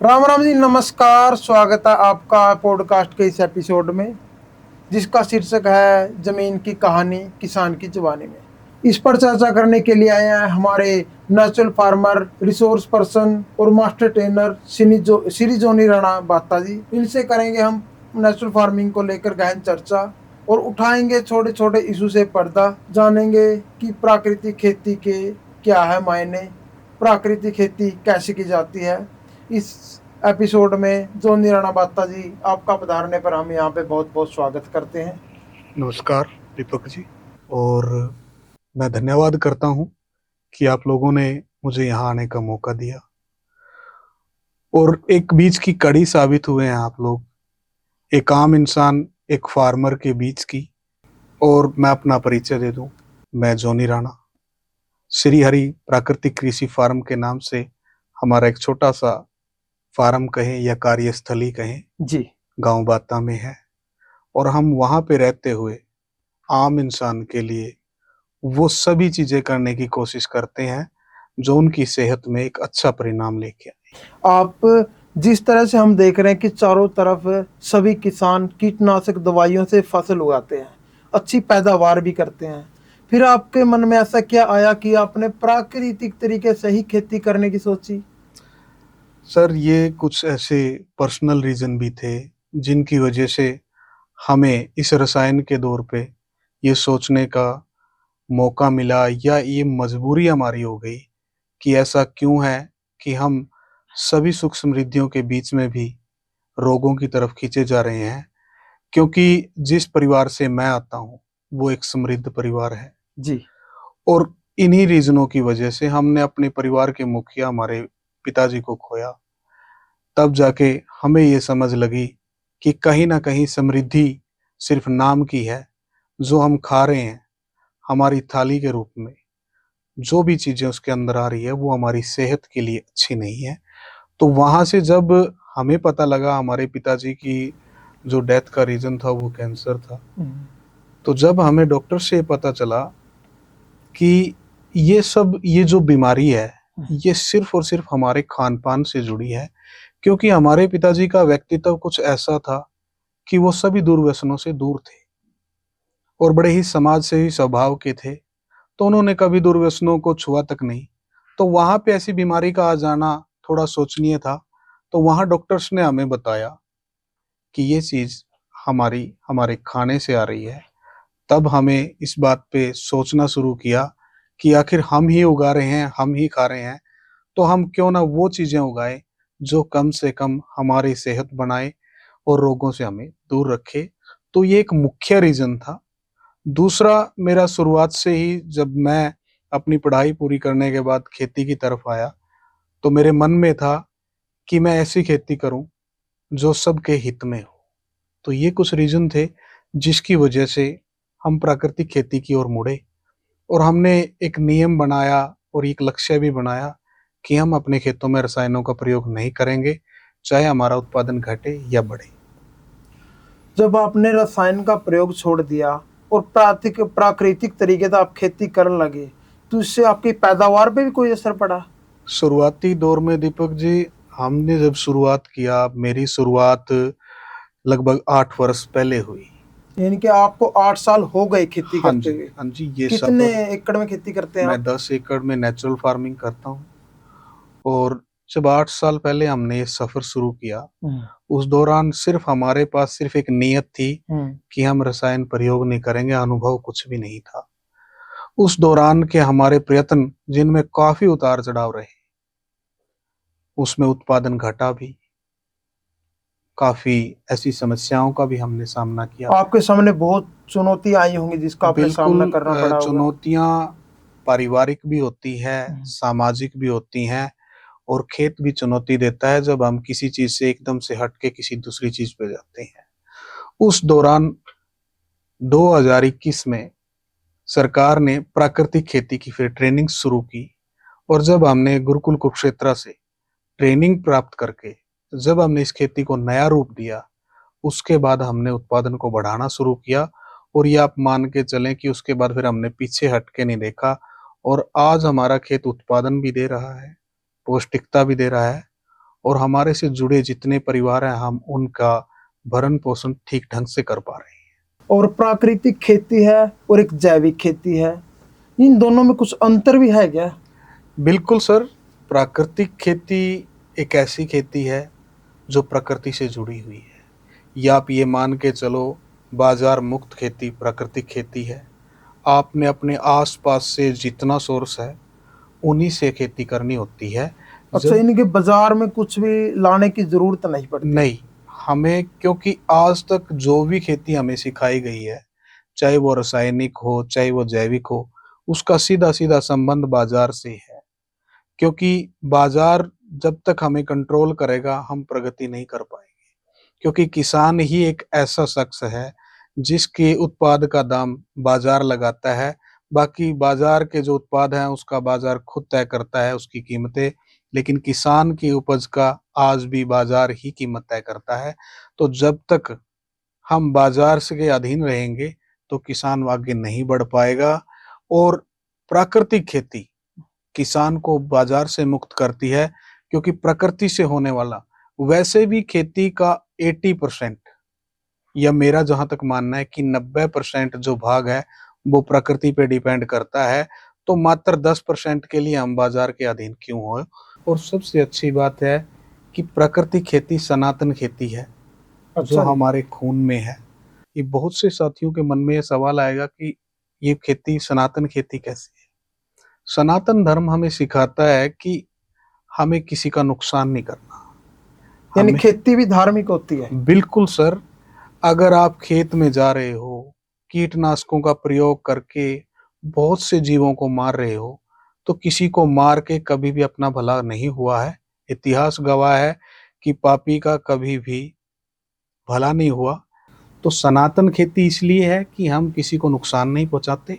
राम राम जी, नमस्कार। स्वागत है आपका पॉडकास्ट के इस एपिसोड में, जिसका शीर्षक है जमीन की कहानी किसान की जुबानी में। इस पर चर्चा करने के लिए आए हैं हमारे नेचुरल फार्मर, रिसोर्स पर्सन और मास्टर ट्रेनर श्री जोनी राणा बात्ता जी। इनसे करेंगे हम नेचुरल फार्मिंग को लेकर गहन चर्चा और उठाएंगे छोटे छोटे इशू से पर्दा, जानेंगे कि प्राकृतिक खेती के क्या है मायने, प्राकृतिक खेती कैसे की जाती है। इस एपिसोड में जोनी राणा बात्ता जी, आपका पधारने पर हम यहाँ पे बहुत बहुत स्वागत करते हैं। नमस्कार दीपक जी। और मैं धन्यवाद करता हूं कि आप लोगों ने मुझे यहाँ आने का मौका दिया और एक बीच की कड़ी साबित हुए हैं आप लोग, एक आम इंसान, एक फार्मर के बीच की। और मैं अपना परिचय दे दूं, मैं जोनी राणा, श्री हरि प्राकृतिक कृषि फार्म के नाम से हमारा एक छोटा सा फार्म कहें या कार्यस्थली कहें जी, गांव बाता में है। और हम वहां पे रहते हुए आम इंसान के लिए वो सभी चीजें करने की कोशिश करते हैं जो उनकी सेहत में एक अच्छा परिणाम लेके आए। आप जिस तरह से हम देख रहे हैं कि चारों तरफ सभी किसान कीटनाशक दवाइयों से फसल उगाते हैं, अच्छी पैदावार भी करते हैं, फिर आपके मन में ऐसा क्या आया कि आपने प्राकृतिक तरीके से ही खेती करने की सोची? सर, ये कुछ ऐसे पर्सनल रीजन भी थे जिनकी वजह से हमें इस रसायन के दौर पे ये सोचने का मौका मिला, या ये मजबूरी हमारी हो गई कि ऐसा क्यों है कि हम सभी सुख समृद्धियों के बीच में भी रोगों की तरफ खींचे जा रहे हैं। क्योंकि जिस परिवार से मैं आता हूँ वो एक समृद्ध परिवार है, जी, और इन्हीं रीजनों की वजह से हमने अपने परिवार के मुखिया हमारे पिताजी को खोया। तब जाके हमें ये समझ लगी कि कहीं ना कहीं समृद्धि सिर्फ नाम की है। जो हम खा रहे हैं हमारी थाली के रूप में, जो भी चीजें उसके अंदर आ रही है वो हमारी सेहत के लिए अच्छी नहीं है। तो वहां से जब हमें पता लगा हमारे पिताजी की जो डेथ का रीजन था वो कैंसर था, तो जब हमें डॉक्टर से पता चला कि ये जो बीमारी है ये सिर्फ और सिर्फ हमारे खान पान से जुड़ी है। क्योंकि हमारे पिताजी का व्यक्तित्व कुछ ऐसा था कि वो सभी दुर्व्यसनों से दूर थे और बड़े ही समाज से ही स्वभाव के थे, तो उन्होंने कभी दुर्व्यसनों को छुआ तक नहीं। तो वहां पे ऐसी बीमारी का आ जाना थोड़ा सोचनीय था। तो वहां डॉक्टर्स ने हमें बताया कि ये चीज हमारे खाने से आ रही है। तब हमें इस बात पे सोचना शुरू किया कि आखिर हम ही उगा रहे हैं, हम ही खा रहे हैं, तो हम क्यों ना वो चीजें उगाएं जो कम से कम हमारी सेहत बनाए और रोगों से हमें दूर रखे। तो ये एक मुख्य रीजन था। दूसरा, मेरा शुरुआत से ही जब मैं अपनी पढ़ाई पूरी करने के बाद खेती की तरफ आया तो मेरे मन में था कि मैं ऐसी खेती करूं जो सबके हित में हो। तो ये कुछ रीजन थे जिसकी वजह से हम प्राकृतिक खेती की ओर मुड़े, और हमने एक नियम बनाया और एक लक्ष्य भी बनाया कि हम अपने खेतों में रसायनों का प्रयोग नहीं करेंगे, चाहे हमारा उत्पादन घटे या बढ़े। जब आपने रसायन का प्रयोग छोड़ दिया और प्राकृतिक तरीके से आप खेती करने लगे, तो इससे आपकी पैदावार पे भी कोई असर पड़ा? शुरुआती दौर में दीपक जी, हमने जब शुरुआत किया, मेरी शुरुआत लगभग 8 वर्ष पहले हुई। यानी कि आपको 8 साल हो गए खेती हाँ करते जी, हुए। हाँ जी, ये कितने सफर एकड़ में खेती करते हैं मैं आप? 10 एकड़ में नेचुरल फार्मिंग करता हूँ। और जब 8 साल पहले हमने ये सफर शुरू किया, उस दौरान सिर्फ हमारे पास सिर्फ एक नीयत थी कि हम रसायन प्रयोग नहीं करेंगे, अनुभव कुछ भी नहीं था। उस दौरान के हमारे प्रयत्न जिनमें काफी उतार चढ़ाव रहे, उसमें उत्पादन घटा भी, काफी ऐसी समस्याओं का भी हमने सामना किया। आपके सामने बहुत चुनौती आई होंगी जिसका आपने सामना बिल्कुल, करना पड़ा होगा। चुनौतियां पारिवारिक भी होती है, सामाजिक भी होती हैं, और खेत भी चुनौती देता है जब हम किसी चीज से एकदम से हट के किसी दूसरी चीज पे जाते हैं। उस दौरान 2021 में सरकार ने प्राकृतिक खेती की फिर ट्रेनिंग शुरू की, और जब हमने गुरुकुल कुरुक्षेत्र से ट्रेनिंग प्राप्त करके जब हमने इस खेती को नया रूप दिया, उसके बाद हमने उत्पादन को बढ़ाना शुरू किया। और ये आप मान के चलें कि उसके बाद फिर हमने पीछे हट के नहीं देखा, और आज हमारा खेत उत्पादन भी दे रहा है, पौष्टिकता भी दे रहा है, और हमारे से जुड़े जितने परिवार हैं हम उनका भरण पोषण ठीक ढंग से कर पा रहे हैं। और प्राकृतिक खेती है और एक जैविक खेती है, इन दोनों में कुछ अंतर भी है क्या? बिल्कुल सर, प्राकृतिक खेती एक ऐसी खेती है जो प्रकृति से जुड़ी हुई है, या आप ये मान के चलो बाजार मुक्त खेती प्राकृतिक खेती है। आपने अपने आसपास से जितना सोर्स है उन्हीं से खेती करनी होती है। अच्छा, इनके बाजार में कुछ भी लाने की जरूरत नहीं पड़ती? नहीं, हमें, क्योंकि आज तक जो भी खेती हमें सिखाई गई है, चाहे वो रासायनिक हो चाहे वो जैविक हो, उसका सीधा सीधा संबंध बाजार से है। क्योंकि बाजार जब तक हमें कंट्रोल करेगा हम प्रगति नहीं कर पाएंगे, क्योंकि किसान ही एक ऐसा शख्स है जिसके उत्पाद का दाम बाजार लगाता है। बाकी बाजार के जो उत्पाद हैं उसका बाजार खुद तय करता है उसकी कीमतें, लेकिन किसान की उपज का आज भी बाजार ही कीमत तय करता है। तो जब तक हम बाजार से के अधीन रहेंगे तो किसान आगे नहीं बढ़ पाएगा। और प्राकृतिक खेती किसान को बाजार से मुक्त करती है, क्योंकि प्रकृति से होने वाला वैसे भी खेती का 80%, या मेरा जहां तक मानना है कि 90% जो भाग है वो प्रकृति पे डिपेंड करता है। तो मात्र 10% के लिए हम बाजार के अधीन क्यों हो। और सबसे अच्छी बात है कि प्राकृतिक खेती सनातन खेती है, जो अच्छा जी। हमारे खून में है। ये बहुत से साथियों के मन में ये सवाल आएगा कि ये खेती सनातन खेती कैसी है। सनातन धर्म हमें सिखाता है कि हमें किसी का नुकसान नहीं करना। यानी हमें खेती भी धार्मिक होती है? बिल्कुल सर, अगर आप खेत में जा रहे हो, कीटनाशकों का प्रयोग करके बहुत से जीवों को मार रहे हो, तो किसी को मार के कभी भी अपना भला नहीं हुआ है। इतिहास गवाह है कि पापी का कभी भी भला नहीं हुआ। तो सनातन खेती इसलिए है कि हम किसी को नुकसान नहीं पहुंचाते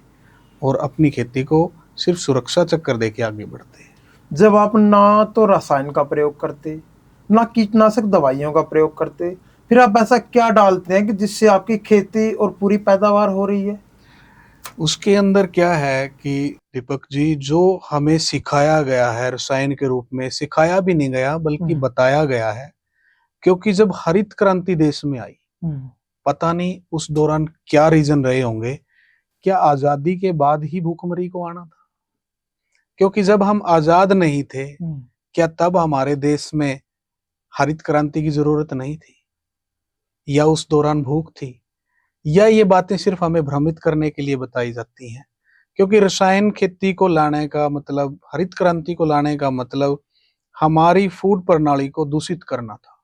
और अपनी खेती को सिर्फ सुरक्षा चक्कर देके आगे बढ़ते हैं। जब आप ना तो रसायन का प्रयोग करते, ना कीटनाशक दवाइयों का प्रयोग करते, फिर आप ऐसा क्या डालते हैं कि जिससे आपकी खेती और पूरी पैदावार हो रही है? उसके अंदर क्या है कि दीपक जी, जो हमें सिखाया गया है रसायन के रूप में, सिखाया भी नहीं गया बल्कि बताया गया है। क्योंकि जब हरित क्रांति देश में आई, पता नहीं उस दौरान क्या रीजन रहे होंगे, क्या आजादी के बाद ही भूखमरी को आना था? क्योंकि जब हम आजाद नहीं थे, क्या तब हमारे देश में हरित क्रांति की जरूरत नहीं थी, या उस दौरान भूख थी, या ये बातें सिर्फ हमें भ्रमित करने के लिए बताई जाती हैं? क्योंकि रसायन खेती को लाने का मतलब, हरित क्रांति को लाने का मतलब हमारी फूड प्रणाली को दूषित करना था,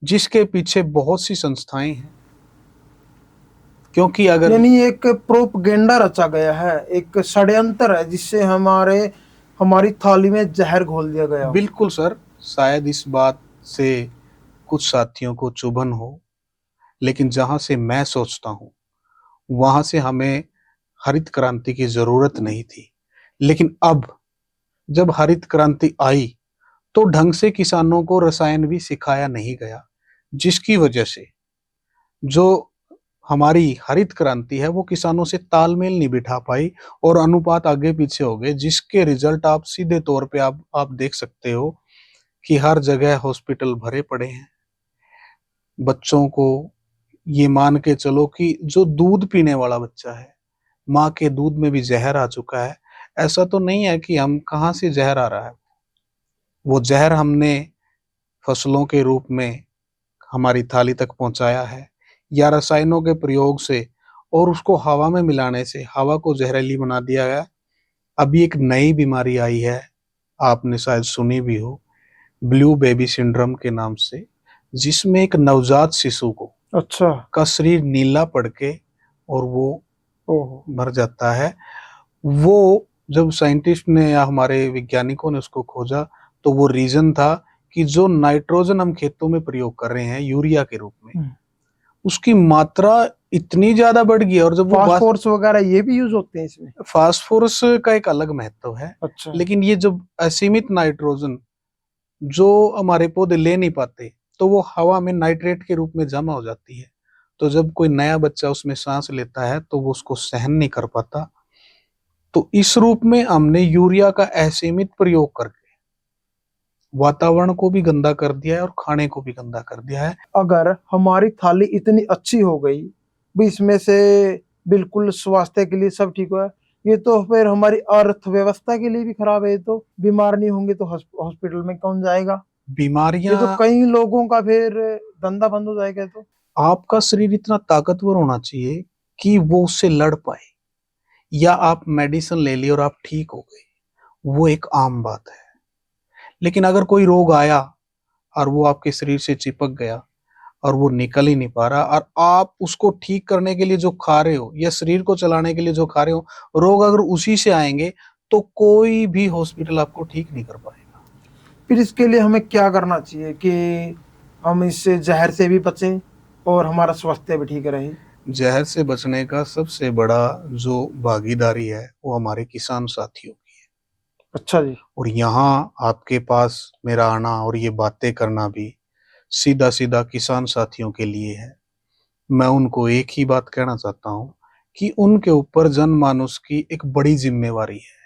जिसके पीछे बहुत सी संस्थाएं हैं। क्योंकि अगर यानी एक प्रोपगेंडा रचा गया है, एक षड्यंत्र है जिससे हमारी थाली में जहर घोल दिया गया। बिल्कुल सर, शायद इस बात से कुछ साथियों को चुभन हो, लेकिन जहां से मैं सोचता हूं वहां से हमें हरित क्रांति की जरूरत नहीं थी। लेकिन अब जब हरित क्रांति आई तो ढंग से किसानों को रसायन भी सिखाया नहीं गया, जिसकी वजह से जो हमारी हरित क्रांति है वो किसानों से तालमेल नहीं बिठा पाई और अनुपात आगे पीछे हो गए, जिसके रिजल्ट आप सीधे तौर पे आप देख सकते हो कि हर जगह हॉस्पिटल भरे पड़े हैं। बच्चों को ये मान के चलो कि जो दूध पीने वाला बच्चा है, माँ के दूध में भी जहर आ चुका है। ऐसा तो नहीं है कि हम कहाँ से जहर आ रहा है, वो जहर हमने फसलों के रूप में हमारी थाली तक पहुंचाया है, या रसायनों के प्रयोग से और उसको हवा में मिलाने से हवा को जहरीली बना दिया गया। अभी एक नई बीमारी आई है, आपने शायद सुनी भी हो, ब्लू बेबी सिंड्रोम के नाम से, जिसमें एक नवजात शिशु को अच्छा। का शरीर नीला पड़ के और वो मर जाता है। वो जब साइंटिस्ट ने या हमारे वैज्ञानिकों ने उसको खोजा तो वो रीजन था कि जो नाइट्रोजन हम खेतों में प्रयोग कर रहे हैं यूरिया के रूप में, उसकी मात्रा इतनी ज्यादा बढ़ गई। और जब वो फास्फोरस वगैरह ये भी यूज होते हैं इसमें? फास्फोरस का एक अलग महत्व है। अच्छा। लेकिन ये जब असीमित नाइट्रोजन जो हमारे पौधे ले नहीं पाते, तो वो हवा में नाइट्रेट के रूप में जमा हो जाती है। तो जब कोई नया बच्चा उसमें सांस लेता है तो वो उसको सहन नहीं कर पाता। तो इस रूप में हमने यूरिया का असीमित प्रयोग करके वातावरण को भी गंदा कर दिया है और खाने को भी गंदा कर दिया है। अगर हमारी थाली इतनी अच्छी हो गई भी इसमें से बिल्कुल स्वास्थ्य के लिए सब ठीक हुआ, ये तो फिर हमारी अर्थव्यवस्था के लिए भी खराब है। ये तो बीमार नहीं होंगे तो हॉस्पिटल में कौन जाएगा? ये तो बीमारियां, कई लोगों का फिर धंधा बंद हो जाएगा। तो आपका शरीर इतना ताकतवर होना चाहिए कि वो उससे लड़ पाए, या आप मेडिसिन ले ली और आप ठीक हो गए, वो एक आम बात है। लेकिन अगर कोई रोग आया और वो आपके शरीर से चिपक गया और वो निकल ही नहीं पा रहा, और आप उसको ठीक करने के लिए जो खा रहे हो या शरीर को चलाने के लिए जो खा रहे हो, रोग अगर उसी से आएंगे तो कोई भी हॉस्पिटल आपको ठीक नहीं कर पाएगा। फिर इसके लिए हमें क्या करना चाहिए कि हम इस जहर से भी बचें और हमारा स्वास्थ्य भी ठीक रहे? जहर से बचने का सबसे बड़ा जो भागीदारी है वो हमारे किसान साथियों की है। अच्छा जी। और यहाँ आपके पास मेरा आना और ये बातें करना भी सीधा सीधा किसान साथियों के लिए है। मैं उनको एक ही बात कहना चाहता हूँ कि उनके ऊपर जनमानस की एक बड़ी जिम्मेवारी है।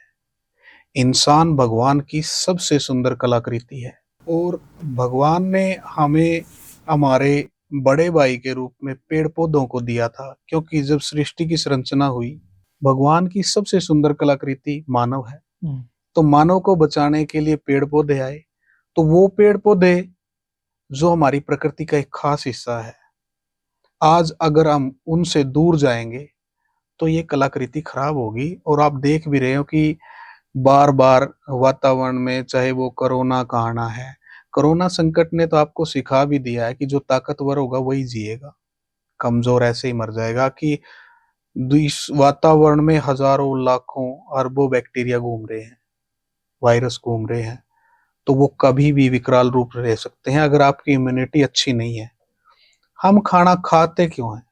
इंसान भगवान की सबसे सुंदर कलाकृति है, और भगवान ने हमें हमारे बड़े भाई के रूप में पेड़ पौधों को दिया था, क्योंकि जब सृष्टि की संरचना हुई, भगवान की सबसे सुंदर कलाकृति मानव है। तो मानव को बचाने के लिए पेड़ पौधे आए। तो वो पेड़ पौधे जो हमारी प्रकृति का एक खास हिस्सा है, आज अगर हम उनसे दूर जाएंगे तो ये कलाकृति खराब होगी। और आप देख भी रहे हो कि बार बार वातावरण में, चाहे वो कोरोना का आना है, कोरोना संकट ने तो आपको सिखा भी दिया है कि जो ताकतवर होगा वही जिएगा, कमजोर ऐसे ही मर जाएगा। कि इस वातावरण में हजारों लाखों अरबों बैक्टीरिया घूम रहे हैं, वायरस घूम रहे हैं, तो वो कभी भी विकराल रूप ले सकते हैं अगर आपकी इम्यूनिटी अच्छी नहीं है। हम खाना खाते क्यों हैं?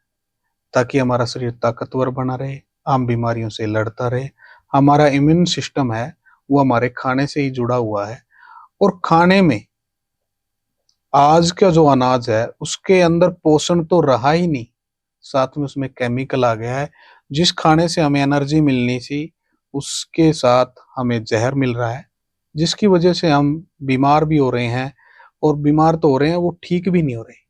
ताकि हमारा शरीर ताकतवर बना रहे, हम बीमारियों से लड़ता रहे। हमारा इम्यून सिस्टम है वो हमारे खाने से ही जुड़ा हुआ है। और खाने में आज का जो अनाज है उसके अंदर पोषण तो रहा ही नहीं, साथ में उसमें केमिकल आ गया है। जिस खाने से हमें एनर्जी मिलनी थी उसके साथ हमें जहर मिल रहा है, जिसकी वजह से हम बीमार भी हो रहे हैं, और बीमार तो हो रहे हैं वो ठीक भी नहीं हो रहे।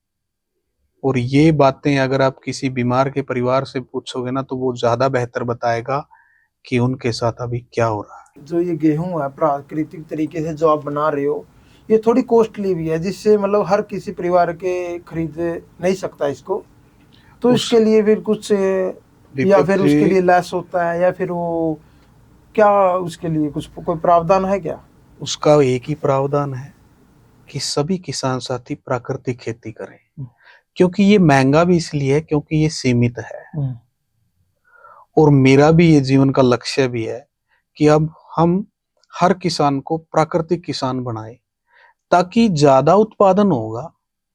और ये बातें अगर आप किसी बीमार के परिवार से पूछोगे ना तो वो ज्यादा बेहतर बताएगा कि उनके साथ अभी क्या हो रहा है। जो ये गेहूं है प्राकृतिक तरीके से जो आप बना रहे हो, ये थोड़ी कॉस्टली भी है, जिससे मतलब हर किसी परिवार के खरीद नहीं सकता इसको। तो उस इसके लिए फिर कुछ या दीपक फिर जी, उसके लिए लेस होता है, या फिर वो क्या, उसके लिए कुछ कोई प्रावधान है क्या? उसका एक ही प्रावधान है कि सभी किसान साथी प्राकृतिक खेती करें, क्योंकि ये महंगा भी इसलिए है क्योंकि ये सीमित है। और मेरा भी ये जीवन का लक्ष्य भी है कि अब हम हर किसान को प्राकृतिक किसान बनाए, ताकि ज्यादा उत्पादन होगा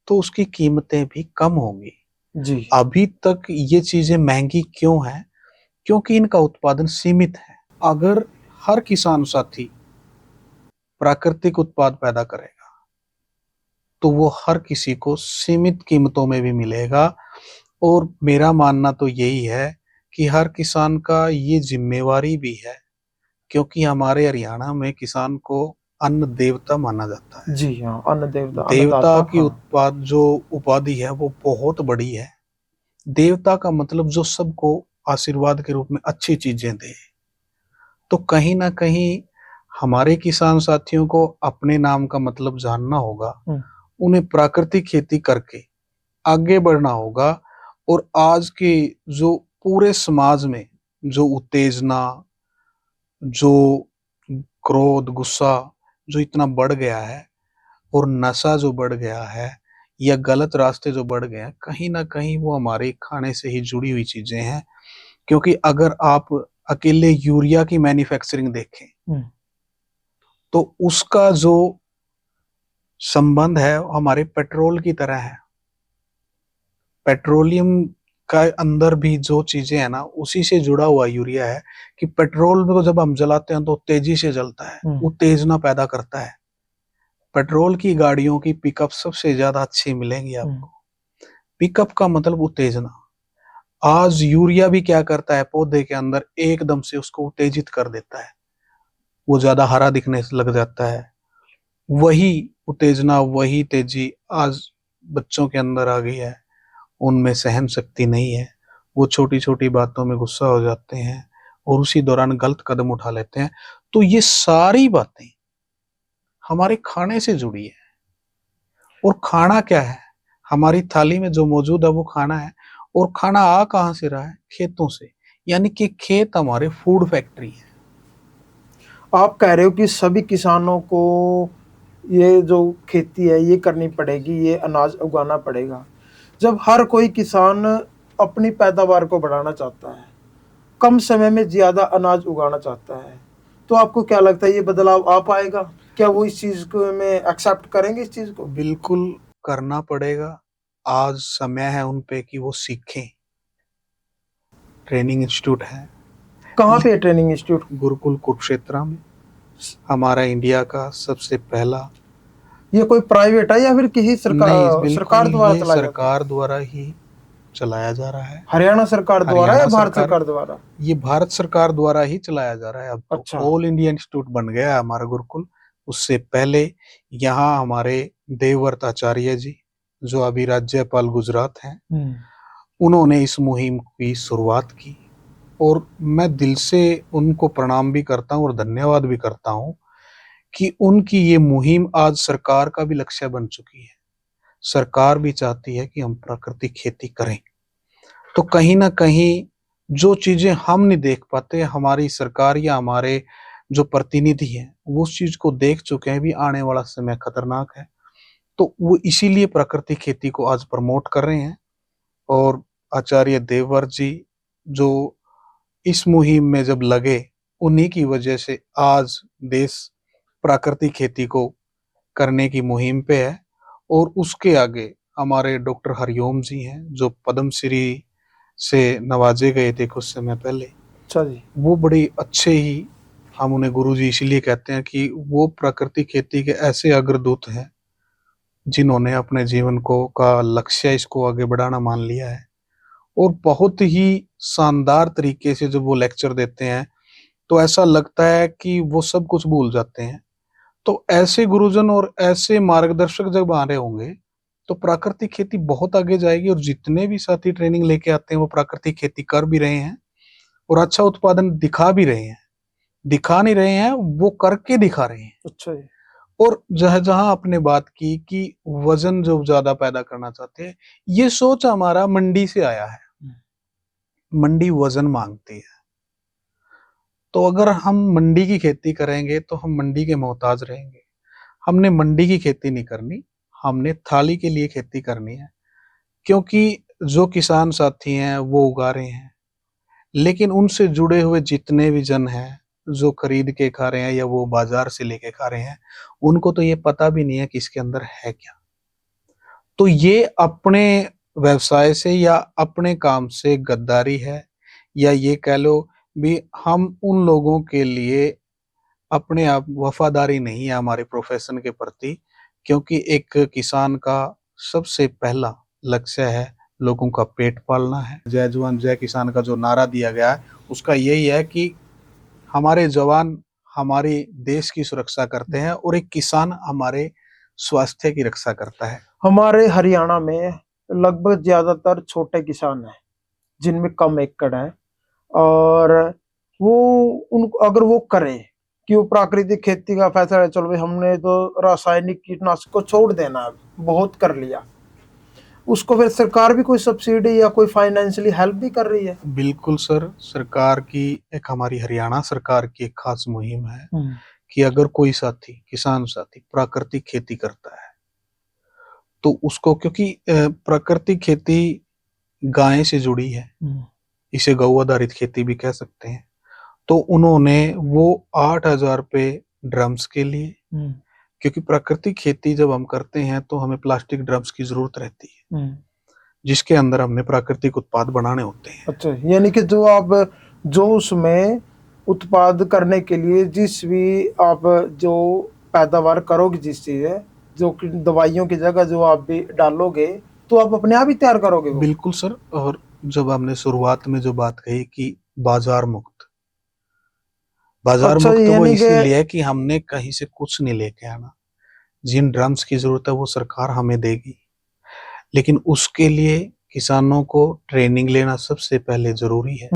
तो उसकी कीमतें भी कम होंगी। जी। अभी तक ये चीजें महंगी क्यों हैं? क्योंकि इनका उत्पादन सीमित है। अगर हर किसान साथी प्राकृतिक उत्पाद पैदा करेगा तो वो हर किसी को सीमित कीमतों में भी मिलेगा। और मेरा मानना तो यही है कि हर किसान का ये जिम्मेवारी भी है, क्योंकि हमारे हरियाणा में किसान को अन्न देवता माना जाता है। जी हाँ, अन्न देवता, देवता अन्नदाता। की हाँ। उत्पाद जो उपाधि है वो बहुत बड़ी है। देवता का मतलब जो सबको आशीर्वाद के रूप में अच्छी चीजें दे। तो कहीं ना कहीं हमारे किसान साथियों को अपने नाम का मतलब जानना होगा, उन्हें प्राकृतिक खेती करके आगे बढ़ना होगा। और आज के जो पूरे समाज में जो उत्तेजना, जो क्रोध, गुस्सा जो इतना बढ़ गया है, और नशा जो बढ़ गया है, या गलत रास्ते जो बढ़ गए हैं, कहीं ना कहीं वो हमारे खाने से ही जुड़ी हुई चीजें हैं। क्योंकि अगर आप अकेले यूरिया की मैन्युफैक्चरिंग देखें तो उसका जो संबंध है हमारे पेट्रोल की तरह है। पेट्रोलियम का अंदर भी जो चीजें हैं ना उसी से जुड़ा हुआ यूरिया है। कि पेट्रोल को जब हम जलाते हैं तो तेजी से जलता है, उत्तेजना पैदा करता है। पेट्रोल की गाड़ियों की पिकअप सबसे ज्यादा अच्छी मिलेंगी आपको। पिकअप का मतलब उत्तेजना। आज यूरिया भी क्या करता है, पौधे के अंदर एकदम से उसको उत्तेजित कर देता है, वो ज्यादा हरा दिखने लग जाता है, वही उत्तेजना, वही तेजी आज बच्चों के अंदर आ गई है। उनमें सहन शक्ति नहीं है, वो छोटी छोटी बातों में गुस्सा हो जाते हैं और उसी दौरान गलत कदम उठा लेते हैं। तो ये सारी बातें हमारे खाने से जुड़ी है। और खाना क्या है? हमारी थाली में जो मौजूद है वो खाना है। और खाना आ कहाँ से रहा है? खेतों से। यानी कि खेत हमारे फूड फैक्ट्री है। आप कह रहे हो कि सभी किसानों को ये जो खेती है ये करनी पड़ेगी, ये अनाज उगाना पड़ेगा। जब हर कोई किसान अपनी पैदावार को बढ़ाना चाहता है, कम समय में ज्यादा अनाज उगाना चाहता है, तो आपको क्या लगता है ये बदलाव आ पाएगा? क्या वो इस चीज को में एक्सेप्ट करेंगे इस चीज को? बिल्कुल करना पड़ेगा। आज समय है उन पे कि वो सीखें। ट्रेनिंग इंस्टीट्यूट है कहाँ पे है ट्रेनिंग इंस्टीट्यूट? गुरुकुल कुरुक्षेत्र में, हमारा इंडिया का सबसे पहला। ये कोई प्राइवेट है या फिर किसी नहीं, सरकार बिल्कुल द्वारा ये चलाया जाता है? सरकार द्वारा ही चलाया जा रहा है। हरियाणा सरकार द्वारा या हरियाणा भारत सरकार, सरकार द्वारा? ये भारत सरकार द्वारा ही चलाया जा रहा है। अब तो अच्छा। ऑल इंडिया इंस्टीट्यूट बन गया है हमारा गुरुकुल। उससे पहले यहाँ हमारे देवव्रत आचार्य जी, जो अभी राज्यपाल गुजरात हैं, उन्होंने इस मुहिम की शुरुआत की। और मैं दिल से उनको प्रणाम भी करता हूँ और धन्यवाद भी करता हूँ कि उनकी ये मुहिम आज सरकार का भी लक्ष्य बन चुकी है। सरकार भी चाहती है कि हम प्राकृतिक खेती करें। तो कहीं ना कहीं जो चीजें हम नहीं देख पाते, हमारी सरकार या हमारे जो प्रतिनिधि हैं वो उस चीज को देख चुके हैं भी आने वाला समय खतरनाक है। तो वो इसीलिए प्राकृतिक खेती को आज प्रमोट कर रहे हैं। और आचार्य देवव्रत जी जो इस मुहिम में जब लगे, उन्हीं की वजह से आज देश प्राकृतिक खेती को करने की मुहिम पे है। और उसके आगे हमारे डॉक्टर हरिओम जी हैं, जो पद्मश्री से नवाजे गए थे कुछ समय पहले। अच्छा जी। वो बड़े अच्छे ही, हम उन्हें गुरु जी इसीलिए कहते हैं कि वो प्राकृतिक खेती के ऐसे अग्रदूत हैं जिन्होंने अपने जीवन को का लक्ष्य इसको आगे बढ़ाना मान लिया है। और बहुत ही शानदार तरीके से जब वो लेक्चर देते हैं तो ऐसा लगता है कि वो सब कुछ भूल जाते हैं। तो ऐसे गुरुजन और ऐसे मार्गदर्शक जब आ रहे होंगे तो प्राकृतिक खेती बहुत आगे जाएगी। और जितने भी साथी ट्रेनिंग लेके आते हैं वो प्राकृतिक खेती कर भी रहे हैं और अच्छा उत्पादन दिखा भी रहे हैं। दिखा नहीं रहे हैं, वो करके दिखा रहे हैं। अच्छा जी। और जहां जहां आपने बात की कि वजन जो ज्यादा पैदा करना चाहते हैं, ये सोच हमारा मंडी से आया है। मंडी वजन मांगती है। तो अगर हम मंडी की खेती करेंगे तो हम मंडी के मोहताज रहेंगे। हमने मंडी की खेती नहीं करनी, हमने थाली के लिए खेती करनी है। क्योंकि जो किसान साथी हैं वो उगा रहे हैं, लेकिन उनसे जुड़े हुए जितने भी जन हैं जो खरीद के खा रहे हैं या वो बाजार से लेके खा रहे हैं, उनको तो ये पता भी नहीं है कि इसके अंदर है क्या। तो ये अपने व्यवसाय से या अपने काम से गद्दारी है, या ये कह लो भी हम उन लोगों के लिए अपने आप वफादारी नहीं है हमारे प्रोफेशन के प्रति। क्योंकि एक किसान का सबसे पहला लक्ष्य है लोगों का पेट पालना है। जय जवान जय किसान का जो नारा दिया गया है उसका यही है कि हमारे जवान हमारे देश की सुरक्षा करते हैं और एक किसान हमारे स्वास्थ्य की रक्षा करता है। हमारे हरियाणा में लगभग ज्यादातर छोटे किसान हैं जिनमें कम एकड़ है, और वो उन अगर वो करें कि वो प्राकृतिक खेती का फैसला है, चलो भाई हमने तो रासायनिक कीटनाशक को छोड़ देना है, बहुत कर लिया, उसको फिर सरकार भी कोई सब्सिडी या कोई फाइनेंशियली हेल्प भी कर रही है? बिल्कुल सर, सरकार की एक, हमारी हरियाणा सरकार की एक खास मुहिम है कि अगर कोई साथी, किसान साथी प्राकृतिक खेती करता है तो उसको, क्योंकि प्राकृतिक खेती गाय से जुड़ी है, इसे गौ आधारित खेती भी कह सकते हैं। तो उन्होंने वो 8,000 रुपये ड्रम्स के लिए, क्योंकि प्राकृतिक खेती जब हम करते हैं तो हमें प्लास्टिक ड्रम्स की जरूरत रहती है जिसके अंदर हमने प्राकृतिक उत्पाद बनाने होते हैं। अच्छा, यानी कि जो उसमें उत्पाद करने के लिए जिस भी आप जो पैदावार करोगे, जिस चीज है जो कि दवाइयों की जगह जो आप भी डालोगे तो आप अपने आप ही तैयार करोगे वो? बिल्कुल सर। और जब हमने शुरुआत में जो बात कही कि बाजार मुक्त, बाजार अच्छा, मुक्त वो यानी कि इसीलिए है कि हमने कहीं से कुछ नहीं लेके आना। जिन ड्रम्स की जरूरत है वो सरकार हमें देगी, लेकिन उसके लिए किसानों को ट्रेनिंग लेना सबसे पहले जरूरी है।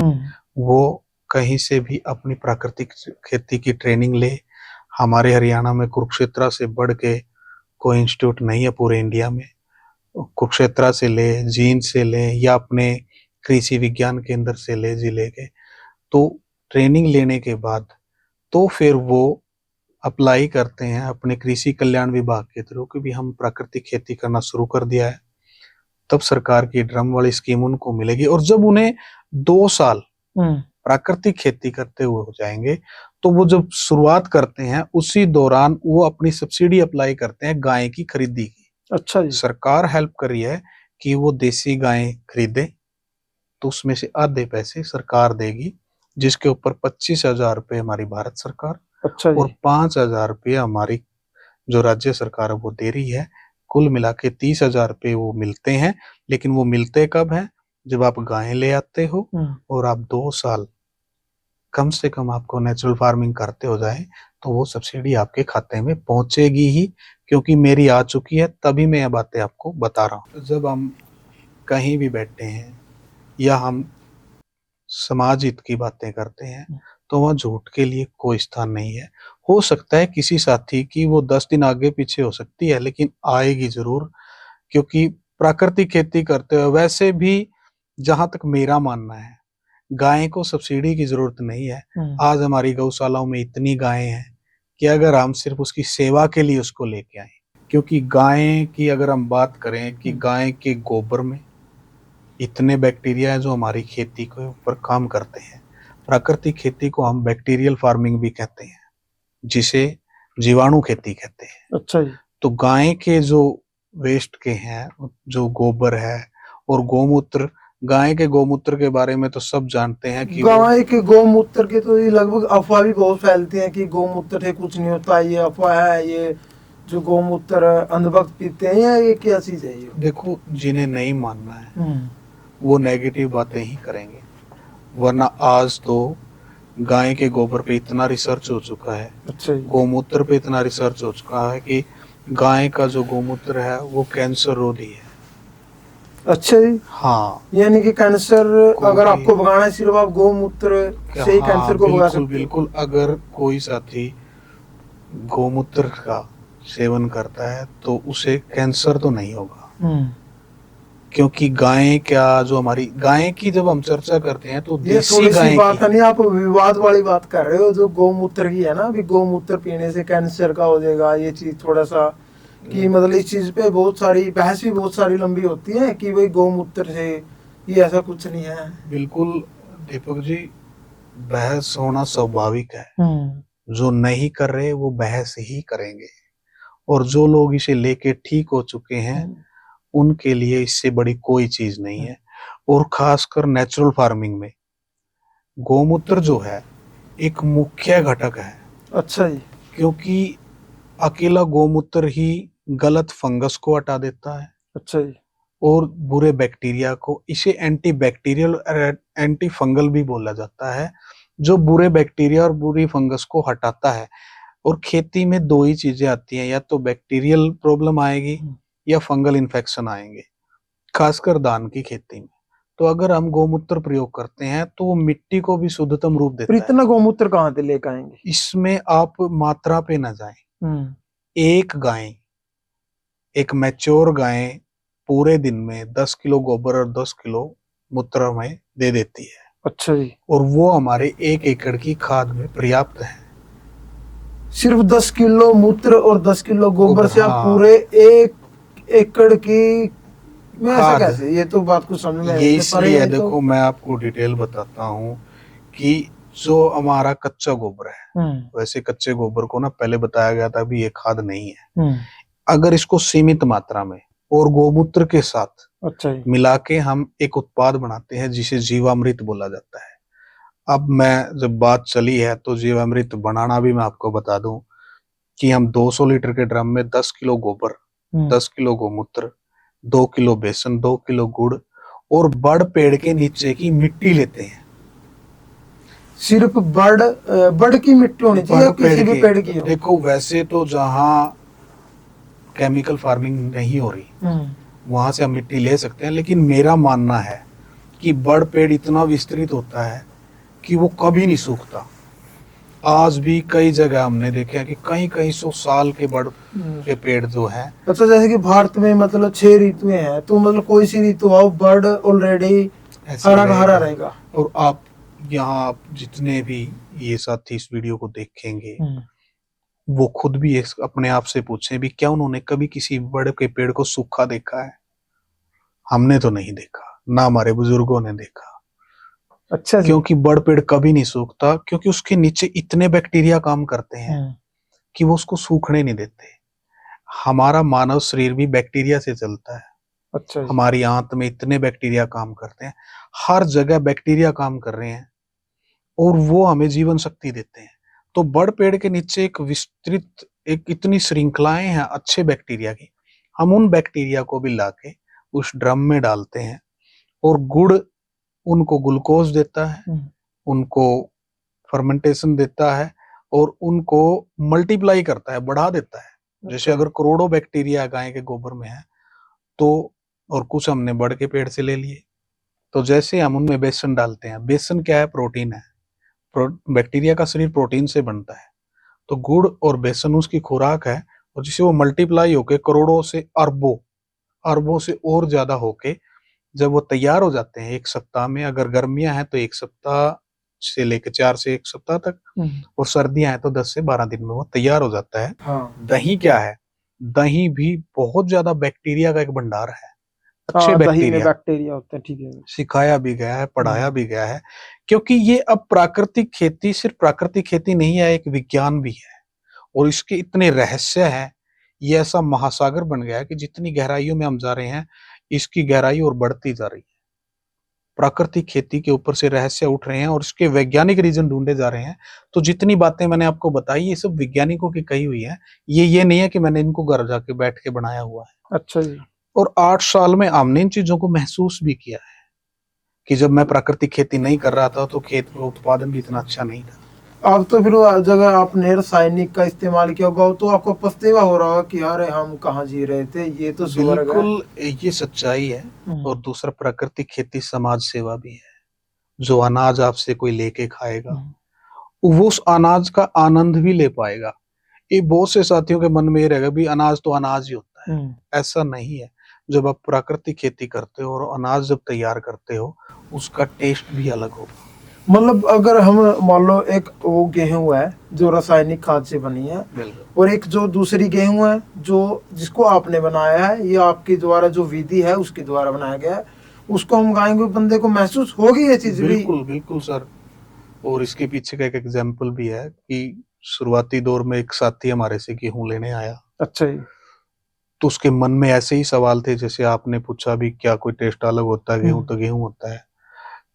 वो कहीं से भी अपनी प्राकृतिक खेती की ट्रेनिंग ले। हमारे हरियाणा में कुरुक्षेत्र से बढ़ के कोई इंस्टीट्यूट नहीं है पूरे इंडिया में। कुरुक्षेत्र से ले, जींद से ले, या अपने कृषि विज्ञान केंद्र से ले जिले के, तो ट्रेनिंग लेने के बाद तो फिर वो अप्लाई करते हैं अपने कृषि कल्याण विभाग के थ्रू कि भी हम प्राकृतिक खेती करना शुरू कर दिया है। तब सरकार की ड्रम वाली स्कीम उनको मिलेगी, और जब उन्हें 2 साल प्राकृतिक खेती करते हुए हो जाएंगे, तो वो जब शुरुआत करते हैं उसी दौरान वो अपनी सब्सिडी अप्लाई करते हैं गाय की खरीदी की। अच्छा जी। सरकार हेल्प कर रही है कि वो देसी गाय खरीदे, तो उसमें से आधे पैसे सरकार देगी, जिसके ऊपर 25,000 रुपये हमारी भारत सरकार अच्छा और जी। 5,000 रुपये हमारी जो राज्य सरकार है वो दे रही है। कुल मिला के 30,000 रुपये वो मिलते हैं। लेकिन वो मिलते कब है? जब आप गाय ले आते हो और आप 2 साल कम से कम आपको नेचुरल फार्मिंग करते हो जाए, तो वो सब्सिडी आपके खाते में पहुंचेगी ही, क्योंकि मेरी आ चुकी है, तभी मैं ये बातें आपको बता रहा हूँ। जब हम कहीं भी बैठे हैं या हम समाज हित की बातें करते हैं, तो वहाँ झूठ के लिए कोई स्थान नहीं है। हो सकता है किसी साथी की वो 10 दिन आगे पीछे हो सकती है, लेकिन आएगी जरूर, क्योंकि प्राकृतिक खेती करते हुए वैसे भी, जहां तक मेरा मानना है, गाय को सब्सिडी की जरूरत नहीं है। आज हमारी गौशालाओं में इतनी गायें हैं कि अगर हम सिर्फ उसकी सेवा के लिए उसको लेके आए, क्योंकि गाय की अगर हम बात करें कि गाय के गोबर में इतने बैक्टीरिया है जो हमारी खेती के ऊपर काम करते हैं। प्राकृतिक खेती को हम बैक्टीरियल फार्मिंग भी कहते हैं, जिसे जीवाणु खेती कहते हैं। अच्छा जी। तो गाय के जो वेस्ट के हैं, जो गोबर है और गोमूत्र, गाय के गोमूत्र के बारे में तो सब जानते हैं कि गाय के गोमूत्र के तो ये लगभग अफवाह भी बहुत फैलती है कि गोमूत्र से कुछ नहीं होता, ये अफवाह है, ये जो गोमूत्र अंधभक्त पीते हैं, या ये क्या चीज है ये? देखो, जिन्हें नहीं मानना है वो नेगेटिव बातें ही करेंगे, वरना आज तो गाय के गोबर पे इतना रिसर्च हो चुका है, अच्छा, गोमूत्र पे इतना रिसर्च हो चुका है कि गाय का जो गोमूत्र है वो कैंसर रोधी है। अच्छा जी। हाँ, यानी कि कैंसर अगर आपको भगाना है, सिर्फ आप गोमूत्र से ही कैंसर को भगा सकते हैं। बिल्कुल। अगर कोई साथी गोमूत्र का सेवन करता है तो उसे कैंसर तो नहीं होगा, क्योंकि गाय क्या, जो हमारी गाय की जब हम चर्चा करते हैं तो देसी गाय बात है नहीं, आप विवाद वाली बात कर रहे हो जो गोमूत्र की है ना, अभी गोमूत्र पीने से कैंसर का हो जाएगा, ये चीज थोड़ा सा कि मतलब इस चीज पे बहुत सारी बहस भी बहुत सारी लंबी होती है कि भाई गोमूत्र से ये ऐसा कुछ नहीं है। बिल्कुल दीपक जी, बहस होना स्वाभाविक है। जो नहीं कर रहे वो बहस ही करेंगे, और जो लोग इसे लेके ठीक हो चुके हैं उनके लिए इससे बड़ी कोई चीज नहीं है। और खासकर नेचुरल फार्मिंग में गोमूत्र जो है एक मुख्य घटक है। अच्छा जी। क्योंकि अकेला गोमूत्र ही गलत फंगस को हटा देता है। अच्छा जी। और बुरे बैक्टीरिया को, इसे एंटी बैक्टीरियल एंटी फंगल भी बोला जाता है, जो बुरे बैक्टीरिया और बुरी फंगस को हटाता है। और खेती में 2 ही चीजें आती हैं, या तो बैक्टीरियल प्रॉब्लम आएगी या फंगल इन्फेक्शन आएंगे, खासकर धान की खेती में। तो अगर हम गोमूत्र प्रयोग करते हैं तो वो मिट्टी को भी शुद्धतम रूप देता है। इतना गोमूत्र कहाँ से लेकर आएंगे? इसमें आप मात्रा पे ना जाएं। एक गाय, एक मैच्योर गाय पूरे दिन में 10 किलो गोबर और 10 किलो मूत्र हमें दे देती है। अच्छा जी। और वो हमारे 1 एकड़ की खाद में पर्याप्त है। सिर्फ 10 किलो मूत्र और 10 किलो गोबर से आप पूरे 1 एकड़ की में ऐसा कैसे? ये तो बात कुछ समझ में ये इसलिए देखो, मैं आपको डिटेल बताता हूँ कि जो हमारा कच्चा गोबर है, वैसे कच्चे गोबर को ना पहले बताया गया था भी ये खाद नहीं है। अगर इसको सीमित मात्रा में और गोमूत्र के साथ मिला के हम एक उत्पाद बनाते हैं जिसे जीवामृत बोला जाता है। अब मैं जब बात चली है तो जीवामृत बनाना भी मैं आपको बता दूं कि हम 200 लीटर के ड्रम में 10 किलो गोबर, 10 किलो गोमूत्र, 2 किलो बेसन, 2 किलो गुड़ और बड़ पेड़ के नीचे की मिट्टी लेते हैं। सिर्फ बड़ की मिट्टी होनी चाहिए, किसी भी पेड़ की हो। देखो, वैसे तो जहाँ केमिकल फार्मिंग नहीं हो रही, हम्म। वहां से हम मिट्टी ले सकते हैं। लेकिन मेरा मानना है कि बड़ पेड़ इतना विस्तृत होता है कि वो कभी नहीं सूखता। आज भी कई जगह हमने देखा है कि कई कई 100 साल के बड़ के पेड़ जो हैं, अच्छा, जैसे कि भारत में मतलब 6 ऋतुएं हैं, तो मतलब कोई सी ऋतु हो, बर्ड ऑलरेडी ऐसे हरा का हरा रहेगा। रहेगा। और आप यहाँ आप जितने भी ये साथी इस वीडियो को देखेंगे, वो खुद भी अपने आप से पूछें भी क्या उन्होंने कभी किसी बड़ के पेड़ को सूखा देखा है? हमने तो नहीं देखा, ना हमारे बुजुर्गों ने देखा। अच्छा जी। क्योंकि बड़ पेड़ कभी नहीं सूखता, क्योंकि उसके नीचे इतने बैक्टीरिया काम करते हैं कि वो उसको सूखने नहीं देते। हमारा मानव शरीर भी बैक्टीरिया से चलता है। अच्छा जी। हमारी आंत में इतने बैक्टीरिया काम करते हैं, हर जगह बैक्टीरिया काम कर रहे हैं और वो हमें जीवन शक्ति देते हैं। तो बड़ पेड़ के नीचे एक विस्तृत एक इतनी श्रृंखलाएं हैं अच्छे बैक्टीरिया की। हम उन बैक्टीरिया को भी लाके उस ड्रम में डालते हैं और गुड़ उनको ग्लूकोज देता है, उनको फर्मेंटेशन देता है और उनको मल्टीप्लाई करता है, बढ़ा देता है। जैसे अगर करोड़ों बैक्टीरिया गाय के गोबर में है तो, और कुछ हमने बड़ के पेड़ से ले लिए, तो जैसे हम उनमें बेसन डालते हैं, बेसन क्या है? प्रोटीन है। बैक्टीरिया का शरीर प्रोटीन से बनता है, तो गुड़ और बेसन उसकी खुराक है। और जिसे वो मल्टीप्लाई होके करोड़ों से अरबों अरबों से और ज्यादा होके जब वो तैयार हो जाते हैं 1 सप्ताह में, अगर गर्मियां हैं तो 1 सप्ताह से लेकर 4 से 1 सप्ताह तक, और सर्दियां हैं तो 10 से 12 दिन में वो तैयार हो जाता है। हाँ। दही क्या है? दही भी बहुत ज्यादा बैक्टीरिया का एक भंडार है, अच्छे हाँ, दही में बैक्टीरिया। बैक्टीरिया होते हैं, ठीक है। सिखाया भी गया है, पढ़ाया भी गया है, क्योंकि ये अब प्राकृतिक खेती सिर्फ प्राकृतिक खेती नहीं है, एक विज्ञान भी है और इसके इतने रहस्य हैं। ये ऐसा महासागर बन गया है कि जितनी गहराइयों में हम जा रहे हैं, इसकी गहराई और बढ़ती जा रही है। प्राकृतिक खेती के ऊपर से रहस्य उठ रहे हैं और इसके वैज्ञानिक रीजन ढूंढे जा रहे हैं। तो जितनी बातें मैंने आपको बताई ये सब वैज्ञानिकों की कही हुई है, ये नहीं है कि मैंने इनको घर जाके बैठ के बनाया हुआ है। अच्छा जी। और 8 साल में हमने इन चीजों को महसूस भी किया है कि जब मैं प्राकृतिक खेती नहीं कर रहा था तो खेत का उत्पादन भी इतना अच्छा नहीं था। अब तो फिर वो जगह आपने रासायनिक का इस्तेमाल किया होगा तो आपको पछतावा हो रहा होगा कि अरे हम कहाँ जी रहे थे, ये तो स्वर्ग है। बिल्कुल, ये सच्चाई है। और दूसरा, प्राकृतिक खेती समाज सेवा भी है। जो अनाज आपसे कोई लेके खाएगा वो उस अनाज का आनंद भी ले पाएगा। ये बहुत से साथियों के मन में ये रहेगा भी अनाज तो अनाज ही होता है, ऐसा नहीं है। जब आप प्राकृतिक खेती करते हो और अनाज जब तैयार करते हो उसका टेस्ट भी अलग होगा। मतलब अगर हम मान लो एक वो गेहूं है जो रासायनिक खाद से बनी है, और एक जो दूसरी गेहूं है जो जिसको आपने बनाया है, ये आपके द्वारा जो विधि है उसके द्वारा बनाया गया है, उसको हम खाएंगे, बंदे को महसूस होगी ये चीज भी। बिल्कुल बिल्कुल सर। और इसके पीछे का एक एग्जाम्पल भी है कि शुरुआती दौर में एक साथी हमारे से गेहूं लेने आया। अच्छा जी। तो उसके मन में ऐसे ही सवाल थे जैसे आपने पूछा भी, क्या कोई टेस्ट अलग होता है? गेहूं तो गेहूं होता है,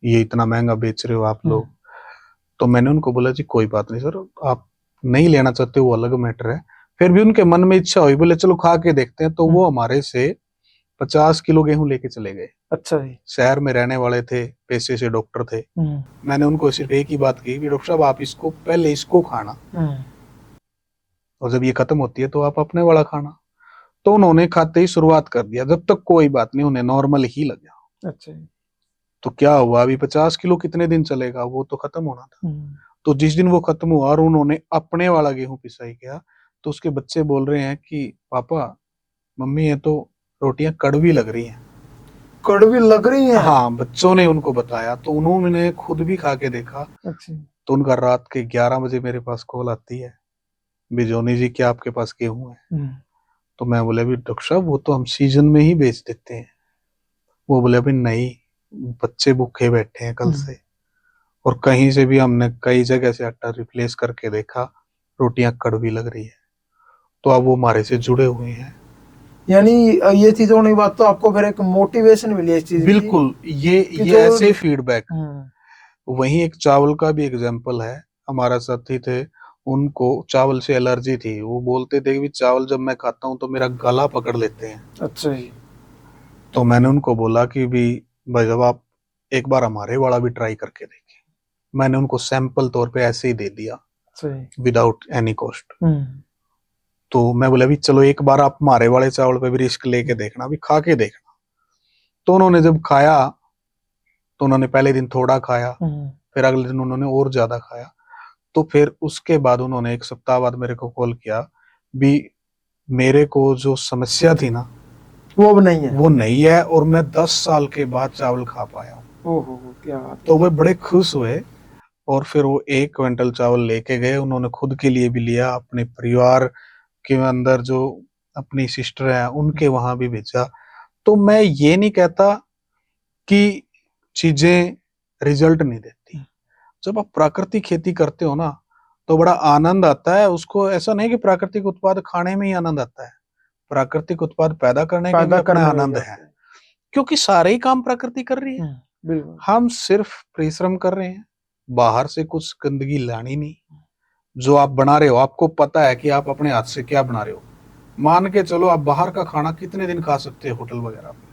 ये इतना महंगा बेच रहे हो आप लोग। तो मैंने उनको बोला जी कोई बात नहीं सर, आप नहीं लेना चाहते वो अलग मैटर है। फिर भी उनके मन में इच्छा हुई, बोले चलो खा के देखते हैं। तो वो हमारे से 50 किलो गेहूं लेके चले गए। अच्छा जी। शहर में रहने वाले थे, पेशे से डॉक्टर थे। मैंने उनको सिर्फ एक ही बात की, डॉक्टर साहब आप इसको पहले इसको खाना, और जब ये खत्म होती है तो आप अपने वाला खाना। तो उन्होंने खाते ही शुरुआत कर दिया, जब तक कोई बात नहीं, उन्हें नॉर्मल ही लगा। अच्छा जी। तो क्या हुआ, अभी 50 किलो कितने दिन चलेगा, वो तो खत्म होना था। तो जिस दिन वो खत्म हुआ और उन्होंने अपने वाला गेहूं पिसाई किया, तो उसके बच्चे बोल रहे हैं कि पापा मम्मी ये तो रोटियां कड़वी लग रही हैं। कड़वी लग रही है? हाँ, बच्चों ने उनको बताया, तो उन्होंने खुद भी खा के देखा। अच्छा। तो उनका रात के 11 बजे मेरे पास कॉल आती है, बिजोनी जी क्या आपके पास गेहूं है? तो मैं बोले अभी डॉक्टर साहब वो तो हम सीजन में ही बेच देते हैं। वो बोले अभी नहीं, बच्चे भूखे बैठे हैं कल से, और कहीं से भी हमने कई जगह से आटा रिप्लेस करके देखा, रोटियां कड़वी लग रही है। तो अब वो हमारे से जुड़े हुए हैं। यानी ये चीज होने के बाद तो आपको फिर एक मोटिवेशन मिली इस चीज की। बिल्कुल, ये ऐसे फीडबैक। वहीं एक चावल का भी एग्जाम्पल है। हमारा साथी थे, उनको चावल से एलर्जी थी। वो बोलते थे कि चावल जब मैं खाता हूँ तो मेरा गला पकड़ लेते हैं। अच्छा जी। तो मैंने उनको बोला कि भाई जब आप एक बार हमारे वाला भी ट्राई करके देखें। मैंने उनको सैंपल तौर पे ऐसे ही दे दिया, विदाउट एनी कॉस्ट। तो मैं बोला, अभी चलो एक बार आप हमारे वाले चावल पे भी रिस्क लेके देखना, अभी खा के देखना। तो उन्होंने जब खाया तो उन्होंने पहले दिन थोड़ा खाया, फिर अगले दिन उन्होंने और ज्यादा खाया। तो फिर उसके बाद उन्होंने 1 सप्ताह बाद मेरे को कॉल किया भी मेरे को जो समस्या थी ना वो अब नहीं है। वो नहीं है, और मैं 10 साल के बाद चावल खा पाया हूँ। ओहो क्या बात है। तो वे बड़े खुश हुए, और फिर वो 1 क्विंटल चावल लेके गए। उन्होंने खुद के लिए भी लिया, अपने परिवार के अंदर जो अपनी सिस्टर है उनके वहां भी भेजा। तो मैं ये नहीं कहता कि चीजें रिजल्ट नहीं देती। जब आप प्राकृतिक खेती करते हो ना तो बड़ा आनंद आता है। उसको ऐसा नहीं कि प्राकृतिक उत्पाद खाने में ही आनंद आता है, प्राकृतिक उत्पाद पैदा करने का भी अपना आनंद है, क्योंकि सारे ही काम प्रकृति कर रही है। बिल्कुल। हम सिर्फ परिश्रम कर रहे हैं, बाहर से कुछ गंदगी लानी नहीं। जो आप बना रहे हो आपको पता है कि आप अपने हाथ से क्या बना रहे हो। मान के चलो, आप बाहर का खाना कितने दिन खा सकते हो होटल वगैरह में?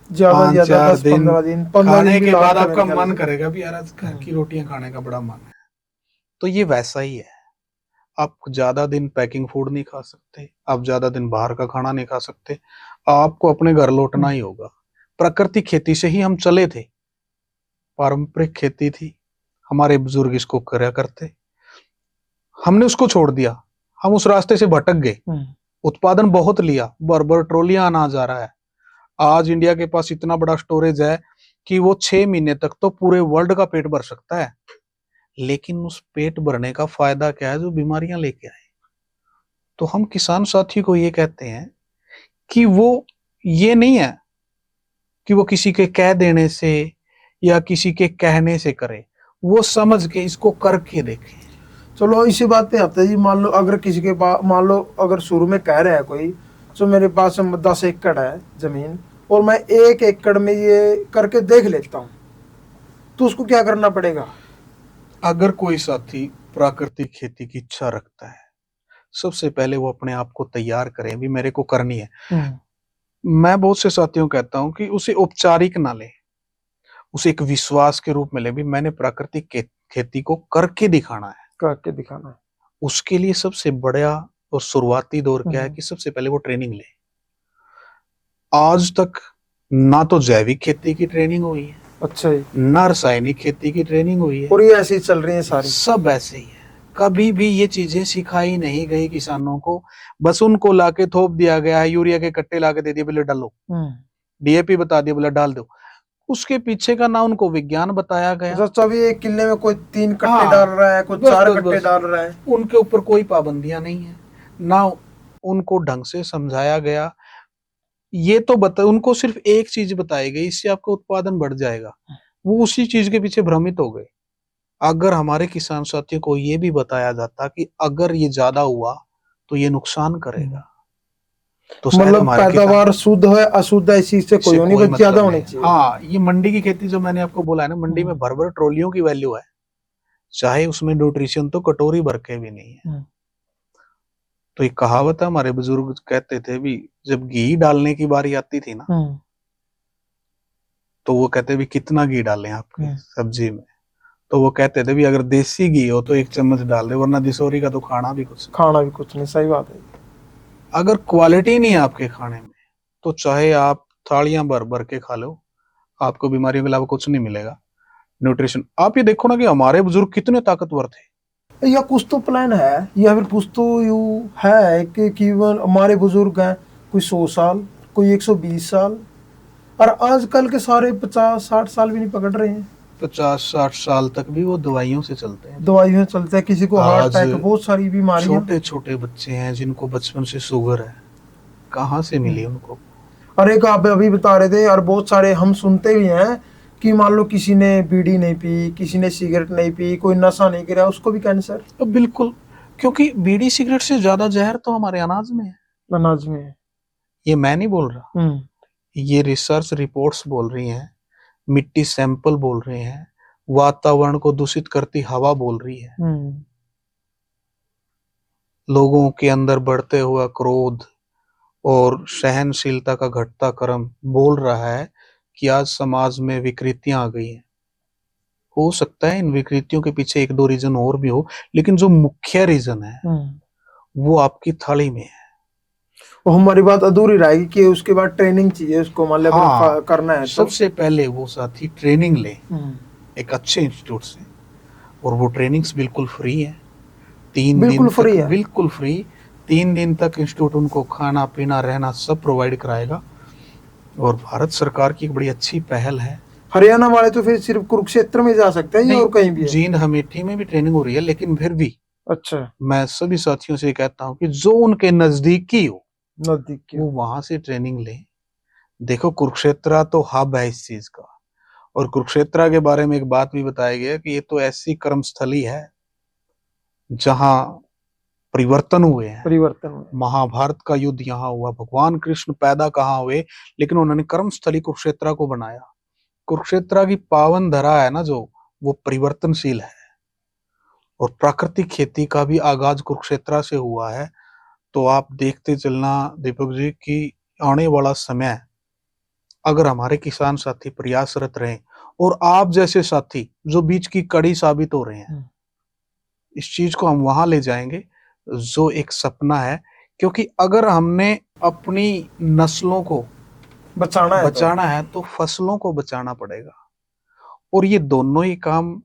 ज्यादा 5-4 दिन 15 खाने दिन के भी बाद लास्ट आपका में मन करेगा भी यार आज घर की रोटियां खाने का बड़ा मन है। तो ये वैसा ही है। आप ज्यादा दिन पैकिंग फूड नहीं खा सकते, आप ज्यादा दिन बाहर का खाना नहीं खा सकते, आपको अपने घर लौटना ही होगा। प्राकृतिक खेती से ही हम चले थे, पारंपरिक खेती थी, हमारे बुजुर्ग इसको करा करते, हमने उसको छोड़ दिया, हम उस रास्ते से भटक गए, उत्पादन बहुत लिया, भर ट्रॉलियां अनाज आ रहा है। आज इंडिया के पास इतना बड़ा स्टोरेज है कि वो 6 महीने तक तो पूरे वर्ल्ड का पेट भर सकता है। लेकिन उस पेट भरने का फायदा क्या है? जो बीमारियां लेके आए। तो हम किसान साथी को ये कहते हैं कि वो ये नहीं है कि वो किसी के कह देने से या किसी के कहने से करे, वो समझ के इसको करके देखे। चलो इसी बात पे आते हैं जी। मान लो अगर किसी के पास, मान लो अगर शुरू में कह रहा है कोई, तो मेरे पास 10 एकड़ है जमीन और मैं 1 एकड़ में ये करके देख लेता हूँ, तो उसको क्या करना पड़ेगा? अगर कोई साथी प्राकृतिक खेती की इच्छा रखता है, सबसे पहले वो अपने आप को तैयार करे, भी मेरे को करनी है। मैं बहुत से साथियों को कहता हूं कि उसे औपचारिक ना ले, उसे एक विश्वास के रूप में ले, भी मैंने प्राकृतिक खेती को करके दिखाना है। करके दिखाना है। उसके लिए सबसे बड़ा और शुरुआती दौर क्या है कि सबसे पहले वो ट्रेनिंग ले। आज तक ना तो जैविक खेती की ट्रेनिंग हुई है, अच्छा जी, ना रासायनिक खेती की ट्रेनिंग हुई है, और ये ऐसे ही चल रही है सारी, सब ऐसे ही है। कभी भी ये चीजें सिखाई नहीं गई किसानों को, बस उनको लाके थोप दिया गया है। यूरिया के कट्टे लाके दे दिए, बोले डालो, डीएपी बता दिया, बोले डाल दो। उसके पीछे का ना उनको विज्ञान बताया गया। तभी 1 किले में कोई 3 कट्टे डाल रहा है, कोई 4 कट्टे डाल रहा है। उनके ऊपर कोई पाबंदियां नहीं है, ना उनको ढंग से समझाया गया। ये तो उनको सिर्फ एक चीज बताई गई, इससे आपका उत्पादन बढ़ जाएगा, वो उसी चीज के पीछे भ्रमित हो गए। अगर हमारे किसान साथियों को ये भी बताया जाता कि अगर ये ज्यादा हुआ तो ये नुकसान करेगा, तो मतलब पैदावार शुद्ध है अशुद्ध है, इस चीज से कोई नहीं, बस ज्यादा होनी चाहिए। हाँ, ये मंडी की खेती जो मैंने आपको बोला है ना, मंडी में भर ट्रॉलियों की वैल्यू है, चाहे उसमें न्यूट्रिशन तो कटोरी भर के भी नहीं है। तो एक कहावत है, हमारे बुजुर्ग कहते थे भी, जब घी डालने की बारी आती थी ना, तो वो कहते भी कितना घी डालें आपकी सब्जी में? तो वो कहते थे भी अगर देसी घी हो तो 1 चम्मच डाल दे, वरना दिसोरी का तो खाना भी कुछ नहीं। सही बात है। अगर क्वालिटी नहीं है आपके खाने में तो चाहे आप थालियां भर भर के खा लो, आपको बीमारियों के अलावा कुछ नहीं मिलेगा। न्यूट्रिशन आप ये देखो ना कि हमारे बुजुर्ग कितने ताकतवर थे। या कुछ तो प्लान है, या फिर कुछ तो यू है कि केवल हमारे बुजुर्ग हैं, कोई 100 साल, कोई 120 साल, और आजकल के सारे 50-60 साल भी नहीं पकड़ रहे हैं। 50-60 साल तक भी वो दवाइयों से चलते हैं, दवाइयों से चलते हैं। किसी को हार्ट अटैक, बहुत सारी बीमारियां। छोटे छोटे बच्चे हैं जिनको बचपन से शुगर है, कहाँ से मिली उनको? और एक आप अभी बता रहे थे, और बहुत सारे हम सुनते भी हैं कि मान लो किसी ने बीड़ी नहीं पी, किसी ने सिगरेट नहीं पी, कोई नशा नहीं किया, उसको भी कैंसर। बिल्कुल, क्योंकि बीड़ी सिगरेट से ज्यादा जहर तो हमारे अनाज में है। अनाज में है, ये मैं नहीं बोल रहा, ये रिसर्च रिपोर्ट्स बोल रही हैं, मिट्टी सैंपल बोल रहे हैं, वातावरण को दूषित करती हवा बोल रही है, लोगों के अंदर बढ़ते हुआ क्रोध और सहनशीलता का घटता क्रम बोल रहा है कि आज समाज में विकृतियां आ गई हैं। हो सकता है इन विकृतियों के पीछे 1-2 रीजन और भी हो, लेकिन जो मुख्य रीजन है वो आपकी थाली में है। वो हमारी बात अधूरी रहेगी कि उसके बाद ट्रेनिंग चाहिए उसको, मान लो अपना हाँ, करना है तो। सबसे पहले वो साथी ट्रेनिंग ले हम्म, एक अच्छे इंस्टीट्यूट से, और वो ट्रेनिंग्स बिल्कुल फ्री है। 3 दिन बिल्कुल फ्री तक है। बिल्कुल फ्री, 3 दिन तक इंस्टीट्यूट उनको खाना पीना रहना सब प्रोवाइड कराएगा। और भारत सरकार की एक बड़ी अच्छी पहल है। हरियाणा वाले तो फिर सिर्फ कुरुक्षेत्र में जा सकते हैं या और कहीं भी नहीं, है? जींद अमेठी में भी ट्रेनिंग हो रही है, लेकिन फिर भी अच्छा, मैं सभी साथियों से कहता हूँ कि जो उनके नजदीकी हो नजदीक के। वो वहां से ट्रेनिंग लें। देखो, कुरुक्षेत्र तो हब है इस चीज का। और कुरुक्षेत्र के बारे में एक बात भी बताया गया कि ये तो ऐसी कर्मस्थली है जहां परिवर्तन हुए हैं। परिवर्तन हुए। महाभारत का युद्ध यहाँ हुआ, भगवान कृष्ण पैदा कहाँ हुए, लेकिन उन्होंने कर्मस्थली कुरुक्षेत्र को बनाया। कुरुक्षेत्र की पावन धरा है ना जो, वो परिवर्तनशील है। और प्राकृतिक खेती का भी आगाज कुरुक्षेत्र से हुआ है। तो आप देखते चलना दीपक जी की आने वाला समय, अगर हमारे किसान साथी प्रयासरत रहे और आप जैसे साथी जो बीच की कड़ी साबित हो रहे हैं, इस चीज को हम वहां ले जाएंगे जो एक सपना है। क्योंकि अगर हमने अपनी नस्लों को बचाना है तो फसलों को बचाना पड़ेगा। और ये दोनों ही काम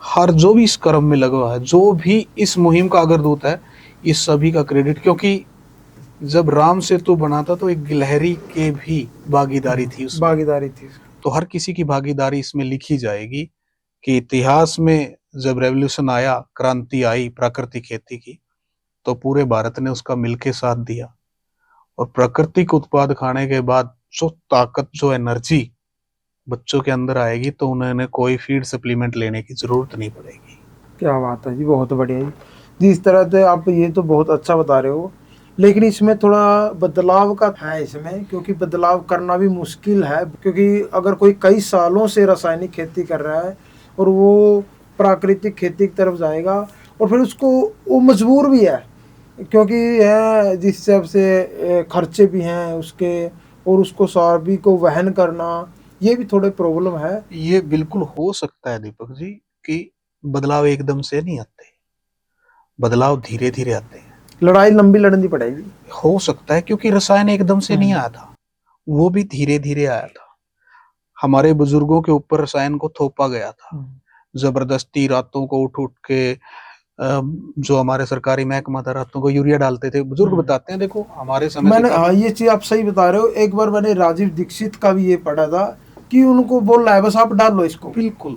हर जो भी इस कर्म में लगा हुआ है, जो भी इस मुहिम का अग्रदूत है, ये सभी का क्रेडिट। क्योंकि जब राम सेतु बना था तो एक गिलहरी के भी भागीदारी थी उसमें। भागीदारी थी। तो हर किसी की भागीदारी इसमें लिखी जाएगी कि इतिहास में जब रेवोल्यूशन आया, क्रांति आई प्राकृतिक खेती की, तो पूरे भारत ने उसका मिलके साथ दिया। और प्राकृतिक उत्पाद खाने के बाद जो ताकत, जो एनर्जी बच्चों के अंदर आएगी, तो उन्हें कोई फीड सप्लीमेंट लेने की जरूरत नहीं पड़ेगी। क्या बात है जी, बहुत बढ़िया जी। जिस तरह से आप ये तो बहुत अच्छा बता रहे हो, लेकिन इसमें थोड़ा बदलाव का है इसमें, क्योंकि बदलाव करना भी मुश्किल है। क्योंकि अगर कोई कई सालों से रासायनिक खेती कर रहा है और वो प्राकृतिक खेती की तरफ जाएगा, और फिर उसको वो मजबूर भी है, क्योंकि है जिस हिसाब से खर्चे भी हैं उसके, और उसको सभी को वहन करना, ये भी थोड़े प्रॉब्लम है। ये बिल्कुल हो सकता है दीपक जी कि बदलाव एकदम से नहीं आते, बदलाव धीरे धीरे आते हैं। लड़ाई लंबी लड़नी पड़ेगी। हो सकता है क्योंकि रसायन एकदम से नहीं आया था, वो भी धीरे धीरे आया था। हमारे बुजुर्गों के ऊपर रसायन को थोपा गया था जबरदस्ती, रातों को उठ उठ के। जो हमारे सरकारी महकमा था, रातों को यूरिया डालते थे। बुजुर्ग बताते हैं, देखो हमारे समय से मैंने, हाँ, काफी। ये चीज आप सही बता रहे हो। एक बार मैंने राजीव दीक्षित का भी ये पढ़ा था कि उनको बोल रहा है बस आप डाल लो इसको। बिल्कुल।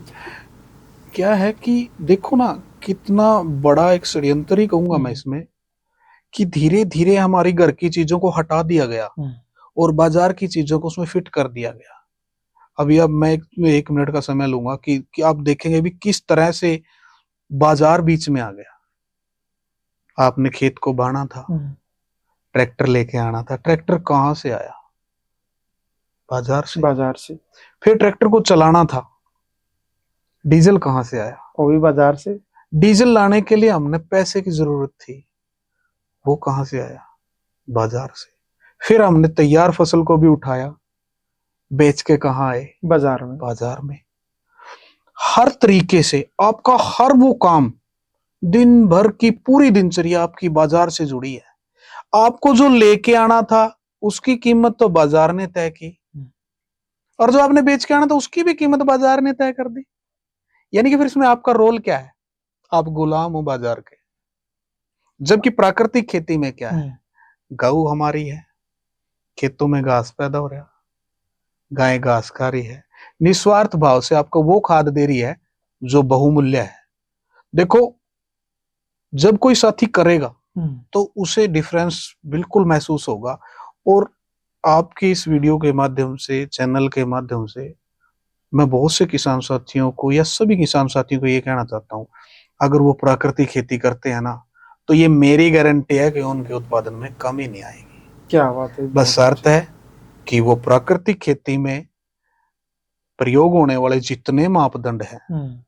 क्या है कि देखो ना, कितना बड़ा एक षड्यंत्र ही कहूंगा मैं इसमें, कि धीरे धीरे हमारी घर की चीजों को हटा दिया गया और बाजार की चीजों को उसमें फिट कर दिया गया। अभी अब मैं एक मिनट का समय लूंगा कि आप देखेंगे भी किस तरह से बाजार बीच में आ गया। आपने खेत को बाना था, ट्रैक्टर लेके आना था, ट्रैक्टर कहाँ से आया? बाजार से। बाजार से। फिर ट्रैक्टर को चलाना था, डीजल कहाँ से आया? वो भी बाजार से। डीजल लाने के लिए हमने पैसे की जरूरत थी, वो कहाँ से आया? बाजार से। फिर हमने तैयार फसल को भी उठाया, बेच के कहाँ आए? बाजार में। बाजार में। हर तरीके से आपका हर वो काम, दिन भर की पूरी दिनचर्या आपकी बाजार से जुड़ी है। आपको जो लेके आना था उसकी कीमत तो बाजार ने तय की, और जो आपने बेच के आना था उसकी भी कीमत बाजार ने तय कर दी। यानी कि फिर इसमें आपका रोल क्या है? आप गुलाम हो बाजार के। जबकि प्राकृतिक खेती में क्या है? गऊ हमारी है, खेतों में घास पैदा हो रहा, गाय घास खा रही है, निस्वार्थ भाव से आपको वो खाद दे रही है जो बहुमूल्य है। देखो, जब कोई साथी करेगा तो उसे डिफरेंस बिल्कुल महसूस होगा। और आपके इस वीडियो के माध्यम से, चैनल के माध्यम से, मैं बहुत से किसान साथियों को या सभी किसान साथियों को ये कहना चाहता हूँ, अगर वो प्राकृतिक खेती करते हैं ना, तो ये मेरी गारंटी है कि उनके उत्पादन में कमी नहीं आएगी। क्या बात है। बस शर्त है कि वो प्राकृतिक खेती में प्रयोग होने वाले जितने मापदंड हैं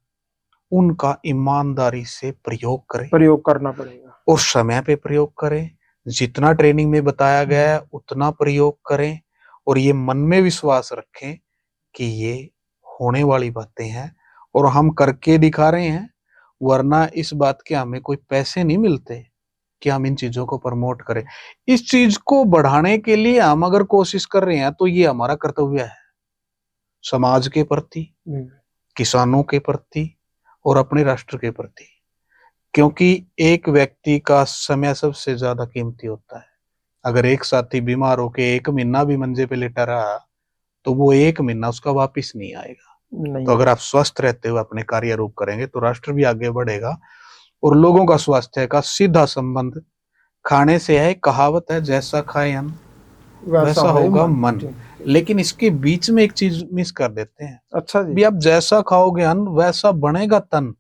उनका ईमानदारी से प्रयोग करें, प्रयोग करना पड़ेगा, और समय पे प्रयोग करें। जितना ट्रेनिंग में बताया गया है उतना प्रयोग करें, और ये मन में विश्वास रखें कि ये होने वाली बातें हैं और हम करके दिखा रहे हैं। वरना इस बात के हमें कोई पैसे नहीं मिलते कि हम इन चीजों को प्रमोट करें। इस चीज को बढ़ाने के लिए हम अगर कोशिश कर रहे हैं तो ये हमारा कर्तव्य है, समाज के प्रति, किसानों के प्रति और अपने राष्ट्र के प्रति। क्योंकि एक व्यक्ति का समय सबसे ज्यादा कीमती होता है। अगर एक साथी बीमार होके 1 महीना भी मंजे पे लेटा रहा तो वो 1 महीना उसका वापिस नहीं आएगा। तो अगर आप स्वस्थ रहते हुए अपने कार्य रूप करेंगे तो राष्ट्र भी आगे बढ़ेगा। और लोगों का स्वास्थ्य का सीधा संबंध खाने से है। कहावत है, जैसा खाए अन्न वैसा होगा मन। लेकिन इसके बीच में एक चीज मिस कर देते हैं। अच्छा जी। भी आप जैसा खाओगे अन्न वैसा बनेगा तन।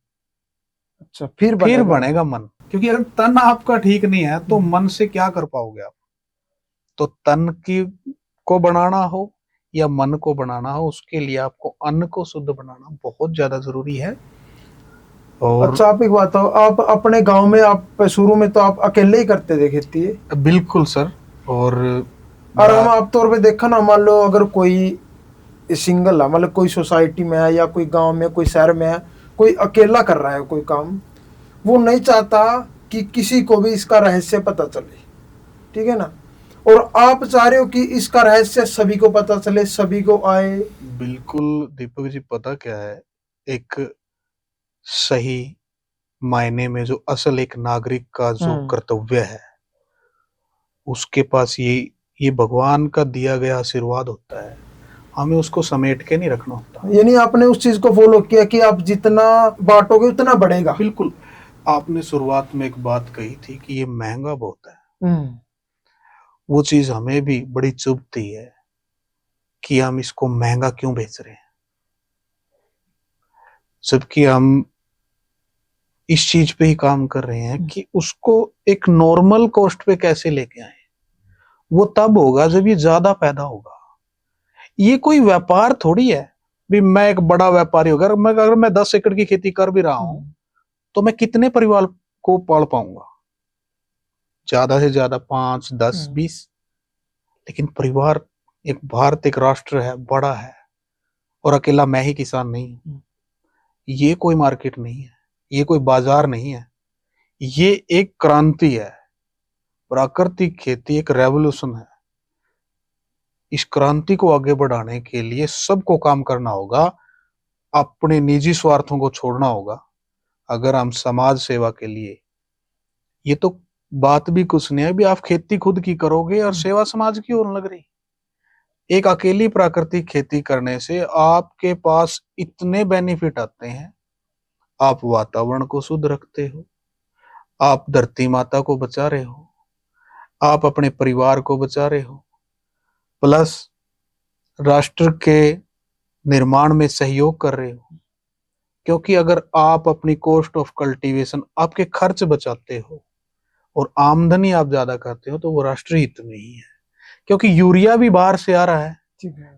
अच्छा, फिर बनेगा मन। क्योंकि अगर तन आपका ठीक नहीं है तो मन से क्या कर पाओगे आप। तो तन की को बनाना हो या मन को बनाना हो, उसके लिए आपको अन्न को शुद्ध बनाना बहुत ज्यादा जरूरी है। और अच्छा, आप एक बात बताओ, आप अपने गांव में आप शुरू में तो आप अकेले ही करते थे खेती? बिल्कुल सर। और हम आप तौर पे देखा ना, मान लो अगर कोई सिंगल है, मतलब कोई सोसाइटी में है या कोई गांव में, कोई शहर में है, कोई अकेला कर रहा है कोई काम, वो नहीं चाहता कि किसी को भी इसका रहस्य पता चले, ठीक है ना। और आप चाह रहे हो कि इसका रहस्य सभी को पता चले, सभी को आए। बिल्कुल दीपक जी, पता क्या है, एक सही मायने में जो असल एक नागरिक का जो कर्तव्य है, उसके पास ये भगवान का दिया गया आशीर्वाद होता है। हमें उसको समेट के नहीं रखना होता। यानी आपने उस चीज को फॉलो किया कि आप जितना बांटोगे उतना बढ़ेगा। बिल्कुल। आपने शुरुआत में एक बात कही थी कि ये महंगा बहुत है। वो चीज हमें भी बड़ी चुभती है कि हम इसको महंगा क्यों बेच रहे हैं, जबकि हम इस चीज पे ही काम कर रहे हैं कि उसको एक नॉर्मल कॉस्ट पे कैसे लेके आए। वो तब होगा जब ये ज्यादा पैदा होगा। ये कोई व्यापार थोड़ी है भी मैं एक बड़ा व्यापारी हूं। अगर मैं 10 एकड़ की खेती कर भी रहा हूं तो मैं कितने परिवार को पाल पाऊंगा? ज्यादा से ज्यादा 5, 10, 20। लेकिन परिवार, एक भारत एक राष्ट्र है, बड़ा है, और अकेला मैं ही किसान नहीं हूं। ये कोई मार्केट नहीं है, ये कोई बाजार नहीं है, ये एक क्रांति है। प्राकृतिक खेती एक रेवोल्यूशन है। इस क्रांति को आगे बढ़ाने के लिए सबको काम करना होगा, अपने निजी स्वार्थों को छोड़ना होगा। अगर हम समाज सेवा के लिए, ये तो बात भी कुछ नहीं है भी आप खेती खुद की करोगे और सेवा समाज की होने लग रही। एक अकेली प्राकृतिक खेती करने से आपके पास इतने बेनिफिट आते हैं। आप वातावरण को शुद्ध रखते हो, आप धरती माता को बचा रहे हो, आप अपने परिवार को बचा रहे हो, प्लस राष्ट्र के निर्माण में सहयोग कर रहे हो। क्योंकि अगर आप अपनी कॉस्ट ऑफ कल्टीवेशन, आपके खर्च बचाते हो और आमदनी आप ज्यादा करते हो तो वो राष्ट्रीय हित में ही है। क्योंकि यूरिया भी बाहर से आ रहा है,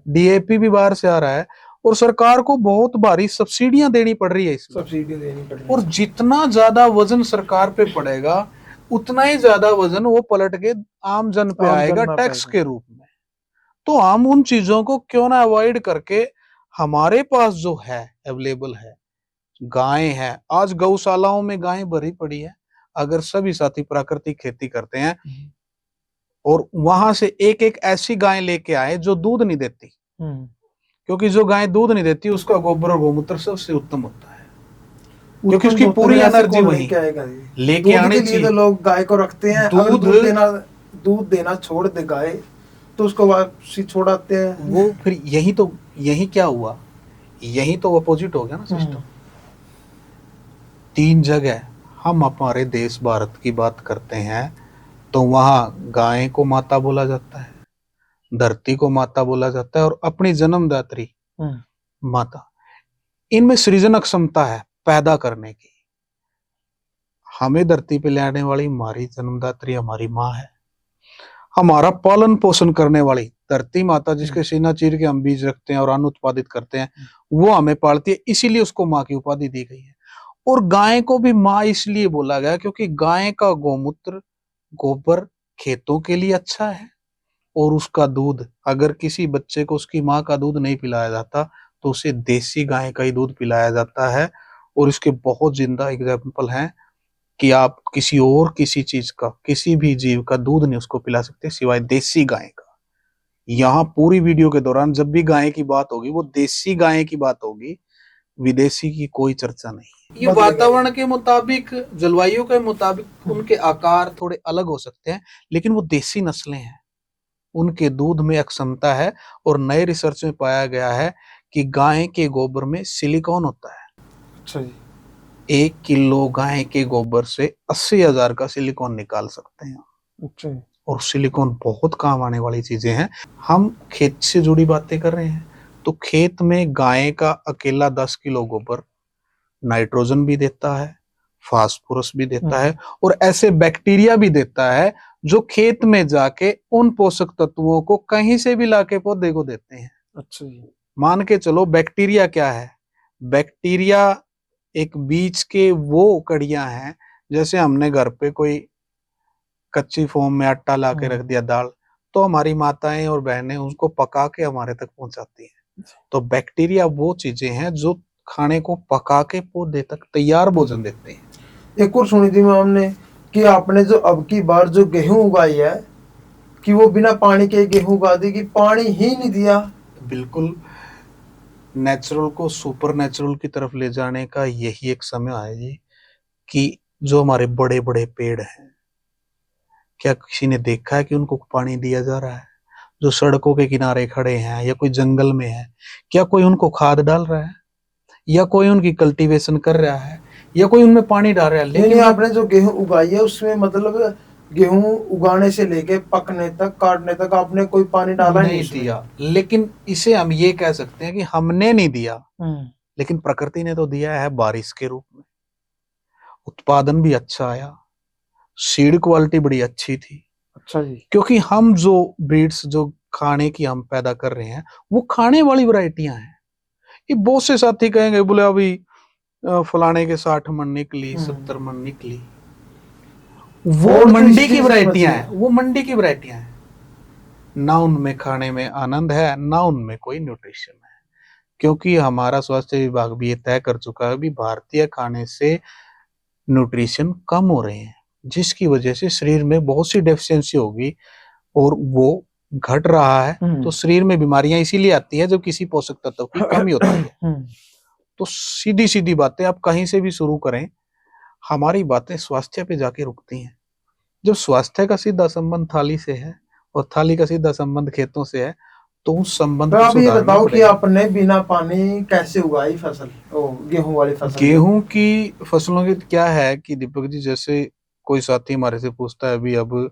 डीएपी भी बाहर से आ रहा है, और सरकार को बहुत भारी सब्सिडियां देनी पड़ रही है इसमें। और जितना ज्यादा वजन सरकार पे पड़ेगा उतना ही ज्यादा वजन वो पलट के आम जन पे आएगा टैक्स के रूप में। तो हम उन चीजों को क्यों ना अवॉइड करके, हमारे पास जो है अवेलेबल है, गायें हैं, आज गौशालाओं में गायें भरी पड़ी है। अगर सभी साथी प्राकृतिक खेती करते हैं और वहां से एक एक ऐसी गाय लेके आए जो दूध नहीं देती, क्योंकि जो गाय दूध नहीं देती उसका गोबर और गोमूत्र सबसे उत्तम होता है, क्योंकि उसकी पूरी एनर्जी वही लेके आने चाहिए। तो लोग गाय को रखते हैं, दूध देना छोड़ दे गाय तो उसको वापसी छोड़ाते हैं। वो फिर यही क्या हुआ, यही तो अपोजिट हो गया ना सिस्टम। 3 जगह हम हमारे देश भारत की बात करते हैं तो वहां गाय को माता बोला जाता है, धरती को माता बोला जाता है, और अपनी जन्मदात्री माता। इनमें सृजनक क्षमता है पैदा करने की। हमें धरती पे लाने वाली हमारी जन्मदात्री हमारी माँ है। हमारा पालन पोषण करने वाली धरती माता, जिसके सीना चीर के हम बीज रखते हैं और अन्न उत्पादित करते हैं, वो हमें पालती है, इसीलिए उसको माँ की उपाधि दी गई है। और गाय को भी माँ इसलिए बोला गया क्योंकि गाय का गोमूत्र, गोबर खेतों के लिए अच्छा है, और उसका दूध, अगर किसी बच्चे को उसकी माँ का दूध नहीं पिलाया जाता तो उसे देसी गाय का ही दूध पिलाया जाता है। और इसके बहुत जिंदा एग्जाम्पल हैं। कि आप किसी चीज का, किसी भी जीव का दूध नहीं उसको पिला सकते सिवाय देसी गाय का। यहाँ पूरी वीडियो के दौरान जब भी गाय की बात होगी वो देसी गाय की बात होगी, विदेशी की कोई चर्चा नहीं। ये वातावरण के मुताबिक, जलवायु के मुताबिक उनके आकार थोड़े अलग हो सकते हैं, लेकिन वो देसी नस्लें हैं। उनके दूध में अक्षमता है और नए रिसर्च में पाया गया है कि गाय के गोबर में सिलिकॉन होता है। अच्छा जी। 1 किलो गाय के गोबर से 80,000 का सिलिकॉन निकाल सकते हैं। अच्छा जी। और सिलिकॉन बहुत काम आने वाली चीजें हैं। हम खेत से जुड़ी बातें कर रहे हैं, तो खेत में गाय का अकेला 10 किलो गोबर नाइट्रोजन भी देता है, फास्फोरस भी देता है, और ऐसे बैक्टीरिया भी देता है जो खेत में जाके उन पोषक तत्वों को कहीं से भी लाके पौधे को देते हैं। अच्छा जी। मान के चलो, बैक्टीरिया क्या है? बैक्टीरिया एक बीज के वो कड़ियां हैं, जैसे हमने घर पे कोई कच्ची फॉर्म में आटा ला के रख दिया, दाल, तो हमारी माताएं और बहनें उसको पका के हमारे तक पहुंचाती हैं। तो बैक्टीरिया वो चीजें हैं जो खाने को पका के पौधे तक तैयार भोजन देते हैं। एक और सुनी थी मैं हमने कि आपने जो अब की बार जो गेहूं उगाई है कि वो बिना पानी के गेहूं उगा दी, कि पानी ही नहीं दिया। बिल्कुल, नेचुरल को सुपर नेचुरल की तरफ ले जाने का यही एक समय है जी, कि जो हमारे बड़े बड़े पेड़ हैं, क्या किसी ने देखा है कि उनको पानी दिया जा रहा है? जो सड़कों के किनारे खड़े हैं या कोई जंगल में है, क्या कोई उनको खाद डाल रहा है, या कोई उनकी कल्टीवेशन कर रहा है, या कोई उनमें पानी डाल रहा है? लेकिन आपने जो गेहूं उगाई है उसमें मतलब गेहूं उगाने से लेके पकने तक, काटने तक आपने कोई पानी डाला नहीं दिया। लेकिन इसे हम ये कह सकते हैं कि हमने नहीं दिया, लेकिन प्रकृति ने तो दिया है बारिश के रूप में। उत्पादन भी अच्छा आया, सीड क्वालिटी बड़ी अच्छी थी। अच्छा जी। क्योंकि हम जो ब्रीड्स, जो खाने की हम पैदा कर रहे हैं, वो खाने वाली वैरायटियां हैं। ये बहुत से साथी कहेंगे, बोले अभी फलाने के 60 मन निकली, 70 मन निकली, वो मंडी की वैरायटियां हैं, वो मंडी की वैरायटियां हैं। ना उनमें खाने में आनंद है, ना उनमें कोई न्यूट्रिशन है। क्योंकि हमारा स्वास्थ्य विभाग भी ये तय कर चुका है कि भारतीय खाने से न्यूट्रिशन कम हो रहे हैं, जिसकी वजह से शरीर में बहुत सी डेफिशिएंसी होगी और वो घट रहा है। तो शरीर में बीमारियां इसीलिए आती है जब किसी पोषक तत्व की कमी होती है। तो सीधी सीधी बातें आप कहीं से भी शुरू करें, हमारी बातें स्वास्थ्य पे जाके रुकती हैं। जब स्वास्थ्य का सीधा संबंध थाली से है और थाली का सीधा संबंध खेतों से है, तो उस संबंध तो को आप ये सुधारना बताओ कि पड़ेगा। आपने बिना पानी कैसे उगाई फसल, गेहूं वाली फसल? गेहूं की फसलों की क्या है कि दीपक जी, जैसे कोई साथी हमारे से पूछता है, अभी अब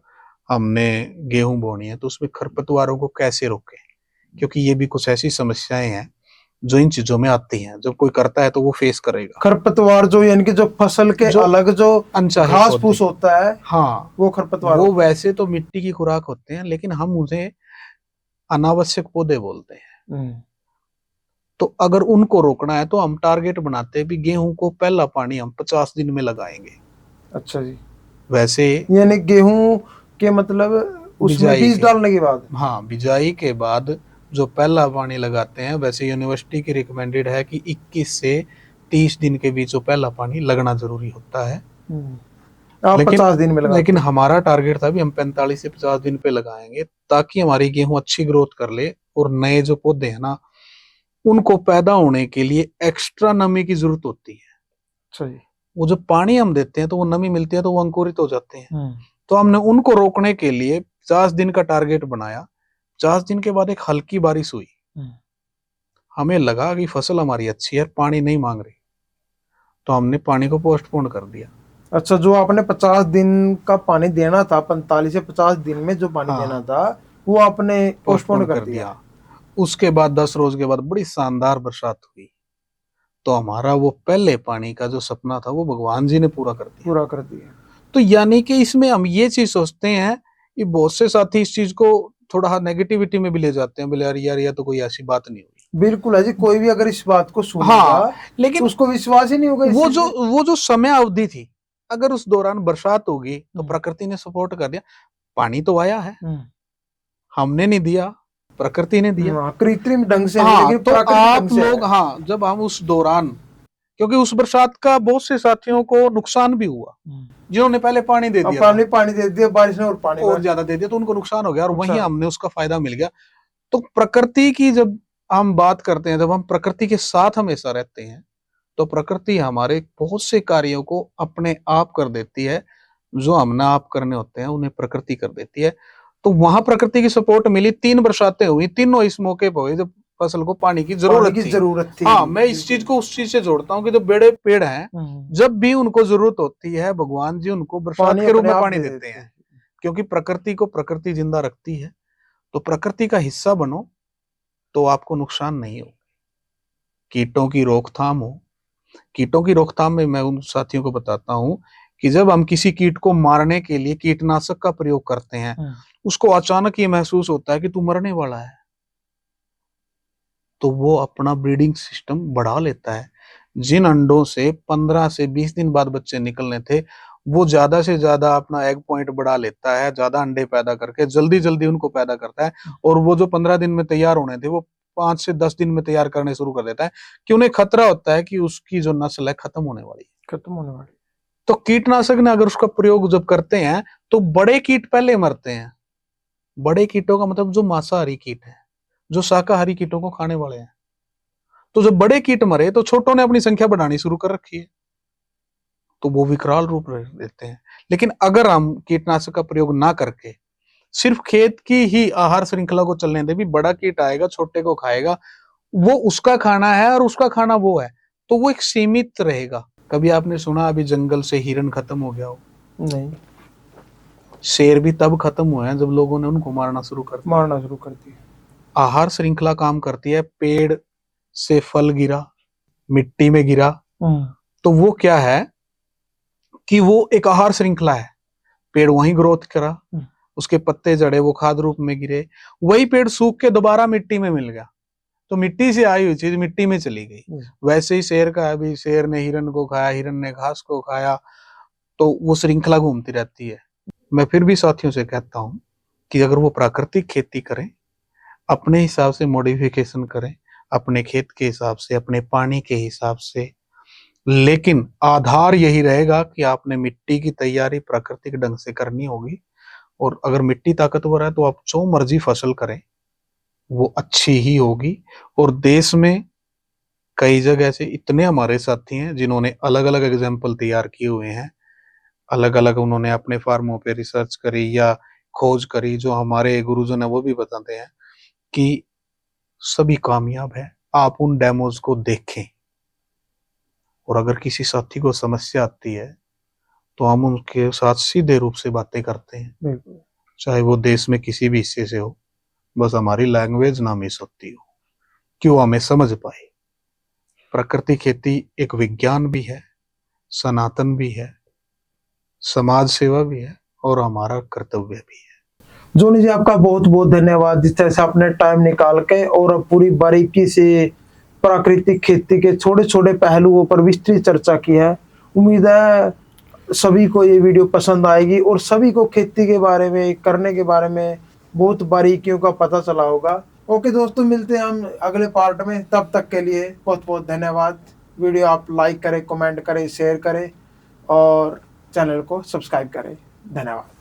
हमने गेहूं बोनी है तो उसमें खरपतवारों को कैसे रोकें, क्योंकि ये भी कुछ ऐसी समस्याएं हैं जो इन चीजों में आती हैं। जब कोई करता है तो वो फेस करेगा। खरपतवार जो यानी कि जो फसल के जो अलग जो अनचाहे घास पौधे, फूस होता है, हाँ, वो खरपतवार वो होता है। वैसे तो मिट्टी की खुराक होते हैं, लेकिन हम उन्हें अनावश्यक पौधे बोलते हैं। तो अगर उनको रोकना है तो हम टारगेट बनाते हैं भी गेहूं को पहला पानी हम 50 दिन में लगाएंगे। अच्छा जी। वैसे यानी गेहूं के मतलब उसमें बिजाई बीज के, डालने के बाद? हाँ, बिजाई के बाद जो पहला पानी लगाते हैं, वैसे यूनिवर्सिटी की रिकमेंडेड है कि 21 से 30 दिन के बीच जो पहला पानी लगना जरूरी होता है। आप लेकिन 50 दिन में लगाते लेकिन हैं। हमारा टारगेट था भी हम 45 से 50 दिन पे लगाएंगे, ताकि हमारी गेहूं अच्छी ग्रोथ कर ले और नए जो पौधे हैं ना, उनको पैदा होने के लिए एक्स्ट्रा नमी की जरूरत होती है। अच्छा जी। वो जो पानी हम देते हैं तो वो नमी मिलती है तो वो अंकुरित हो जाते हैं। तो हमने उनको रोकने के लिए 50 दिन का टारगेट बनाया। 50 दिन के बाद एक हल्की बारिश हुई, हमें लगा कि फसल हमारी अच्छी है, पानी नहीं मांग रही, तो हमने पानी को पोस्टपोन कर दिया। अच्छा, जो आपने 50 दिन का पानी देना था, 45 से 50 दिन में जो पानी हाँ, देना था, वो आपने पोस्टपोन कर दिया। उसके बाद 10 रोज के बाद बड़ी शानदार बरसात हुई, तो हमारा वो पहले पानी का जो सपना था वो भगवान जी ने पूरा कर दिया। तो यानी कि इसमें हम ये चीज सोचते हैं कि बहुत से साथी इस चीज को थोड़ा नेगेटिविटी में भी ले जाते हैं, बोले यार ये तो कोई ऐसी बात नहीं हुई। बिल्कुल है जी, कोई भी अगर इस बात को सुनेगा, हाँ, लेकिन तो उसको विश्वास ही नहीं होगा। वो जो समय अवधि थी, अगर उस दौरान बरसात होगी तो प्रकृति ने सपोर्ट कर दिया, पानी तो आया है, हमने नहीं दिया, प्रकृति ने दिया, कृत्रिम ढंग से हाँ, नहीं, लेकिन तो प्राकृतिक आप ढंग से लोग, हाँ, जब हम उस दौरान क्योंकि उस बरसात का बहुत से साथियों को नुकसान भी हुआ, जिन्होंने पहले पानी दे अब दिया पानी दे दिया, बारिश ने और पानी और ज्यादा दे दिया, तो उनको नुकसान हो गया और वहीं नुकसान। हमने उसका फायदा मिल गया। तो प्रकृति की जब हम बात करते हैं, जब हम प्रकृति के साथ हमेशा रहते हैं, तो प्रकृति हमारे बहुत से कार्यों को अपने आप कर देती है, जो हमने आप करने होते हैं उन्हें प्रकृति कर देती है। तो वहां प्रकृति की सपोर्ट मिली, 3 बरसातें हुई, तीनों इस मौके पर हुई जब फसल को पानी की जरूरत थी। हाँ, मैं इस चीज को उस चीज से जोड़ता हूँ कि जो बड़े पेड़ हैं, जब भी उनको जरूरत होती है, भगवान जी उनको बरसात के रूप में पानी देते हैं, क्योंकि प्रकृति को प्रकृति जिंदा रखती है। तो प्रकृति का हिस्सा बनो तो आपको नुकसान नहीं हो। कीटों की रोकथाम हो, कीटों की रोकथाम में मैं उन साथियों को बताता हूं कि जब हम किसी कीट को मारने के लिए कीटनाशक का प्रयोग करते हैं, उसको अचानक ये महसूस होता है कि तू मरने वाला है, तो वो अपना ब्रीडिंग सिस्टम बढ़ा लेता है। जिन अंडों से 15 से 20 दिन बाद बच्चे निकलने थे, वो ज्यादा से ज्यादा अपना एग पॉइंट बढ़ा लेता है, ज्यादा अंडे पैदा करके जल्दी जल्दी उनको पैदा करता है, और वो जो 15 दिन में तैयार होने थे वो 5 से 10 दिन में तैयार करने शुरू कर देता है, कि उन्हें खतरा होता है कि उसकी जो नस्ल है खत्म होने वाली। तो कीटनाशक ने अगर उसका प्रयोग जब करते हैं तो बड़े कीट पहले मरते हैं। बड़े कीटों का मतलब जो मांसाहारी कीट है, जो शाकाहारी कीटों को खाने वाले हैं। तो जब बड़े कीट मरे तो छोटों ने अपनी संख्या बढ़ानी शुरू कर रखी है, तो वो विकराल रूप लेते हैं। लेकिन अगर हम कीटनाशक का प्रयोग ना करके सिर्फ खेत की ही आहार श्रृंखला को चलने दे, भी बड़ा कीट आएगा छोटे को खाएगा, वो उसका खाना है और उसका खाना वो है, तो वो एक सीमित रहेगा। कभी आपने सुना अभी जंगल से हिरन खत्म हो गया हो? नहीं। शेर भी तब खत्म हुए हैं जब लोगों ने उनको मारना शुरू कर दिया। आहार श्रृंखला काम करती है। पेड़ से फल गिरा, मिट्टी में गिरा, तो वो क्या है कि वो एक आहार श्रृंखला है। पेड़ वहीं ग्रोथ करा, उसके पत्ते जड़े वो खाद रूप में गिरे, वही पेड़ सूख के दोबारा मिट्टी में मिल गया, तो मिट्टी से आई हुई चीज मिट्टी में चली गई। वैसे ही शेर का है, भी शेर ने हिरन को खाया, हिरन ने घास को खाया, तो वो श्रृंखला घूमती रहती है। मैं फिर भी साथियों से कहता हूं कि अगर वो प्राकृतिक खेती करें, अपने हिसाब से मॉडिफिकेशन करें, अपने खेत के हिसाब से, अपने पानी के हिसाब से, लेकिन आधार यही रहेगा कि आपने मिट्टी की तैयारी प्राकृतिक ढंग से करनी होगी। और अगर मिट्टी ताकतवर है तो आप जो मर्जी फसल करें वो अच्छी ही होगी। और देश में कई जगह से इतने हमारे साथी हैं जिन्होंने अलग अलग एग्जाम्पल तैयार किए हुए हैं, अलग अलग उन्होंने अपने फार्मों पे रिसर्च करी या खोज करी, जो हमारे गुरुजन है वो भी बताते हैं कि सभी कामयाब है। आप उन डेमोज को देखें, और अगर किसी साथी को समस्या आती है तो हम उनके साथ सीधे रूप से बातें करते हैं, चाहे वो देश में किसी भी हिस्से से हो, बस हमारी लैंग्वेज ना मिस होती हो, क्यों हमें समझ पाए। प्रकृति खेती एक विज्ञान भी है, सनातन भी है, समाज सेवा भी है, और हमारा कर्तव्य भी है। जोनी जी, आपका बहुत बहुत धन्यवाद, जिस तरह से आपने टाइम निकाल के और पूरी बारीकी से प्राकृतिक खेती के छोटे छोटे पहलुओं पर विस्तृत चर्चा की है। उम्मीद है सभी को ये वीडियो पसंद आएगी और सभी को खेती के बारे में, करने के बारे में बहुत बारीकियों का पता चला होगा। ओके दोस्तों, मिलते हैं हम अगले पार्ट में। तब तक के लिए बहुत बहुत धन्यवाद। वीडियो आप लाइक करें, कमेंट करें, शेयर करें और चैनल को सब्सक्राइब करें। धन्यवाद।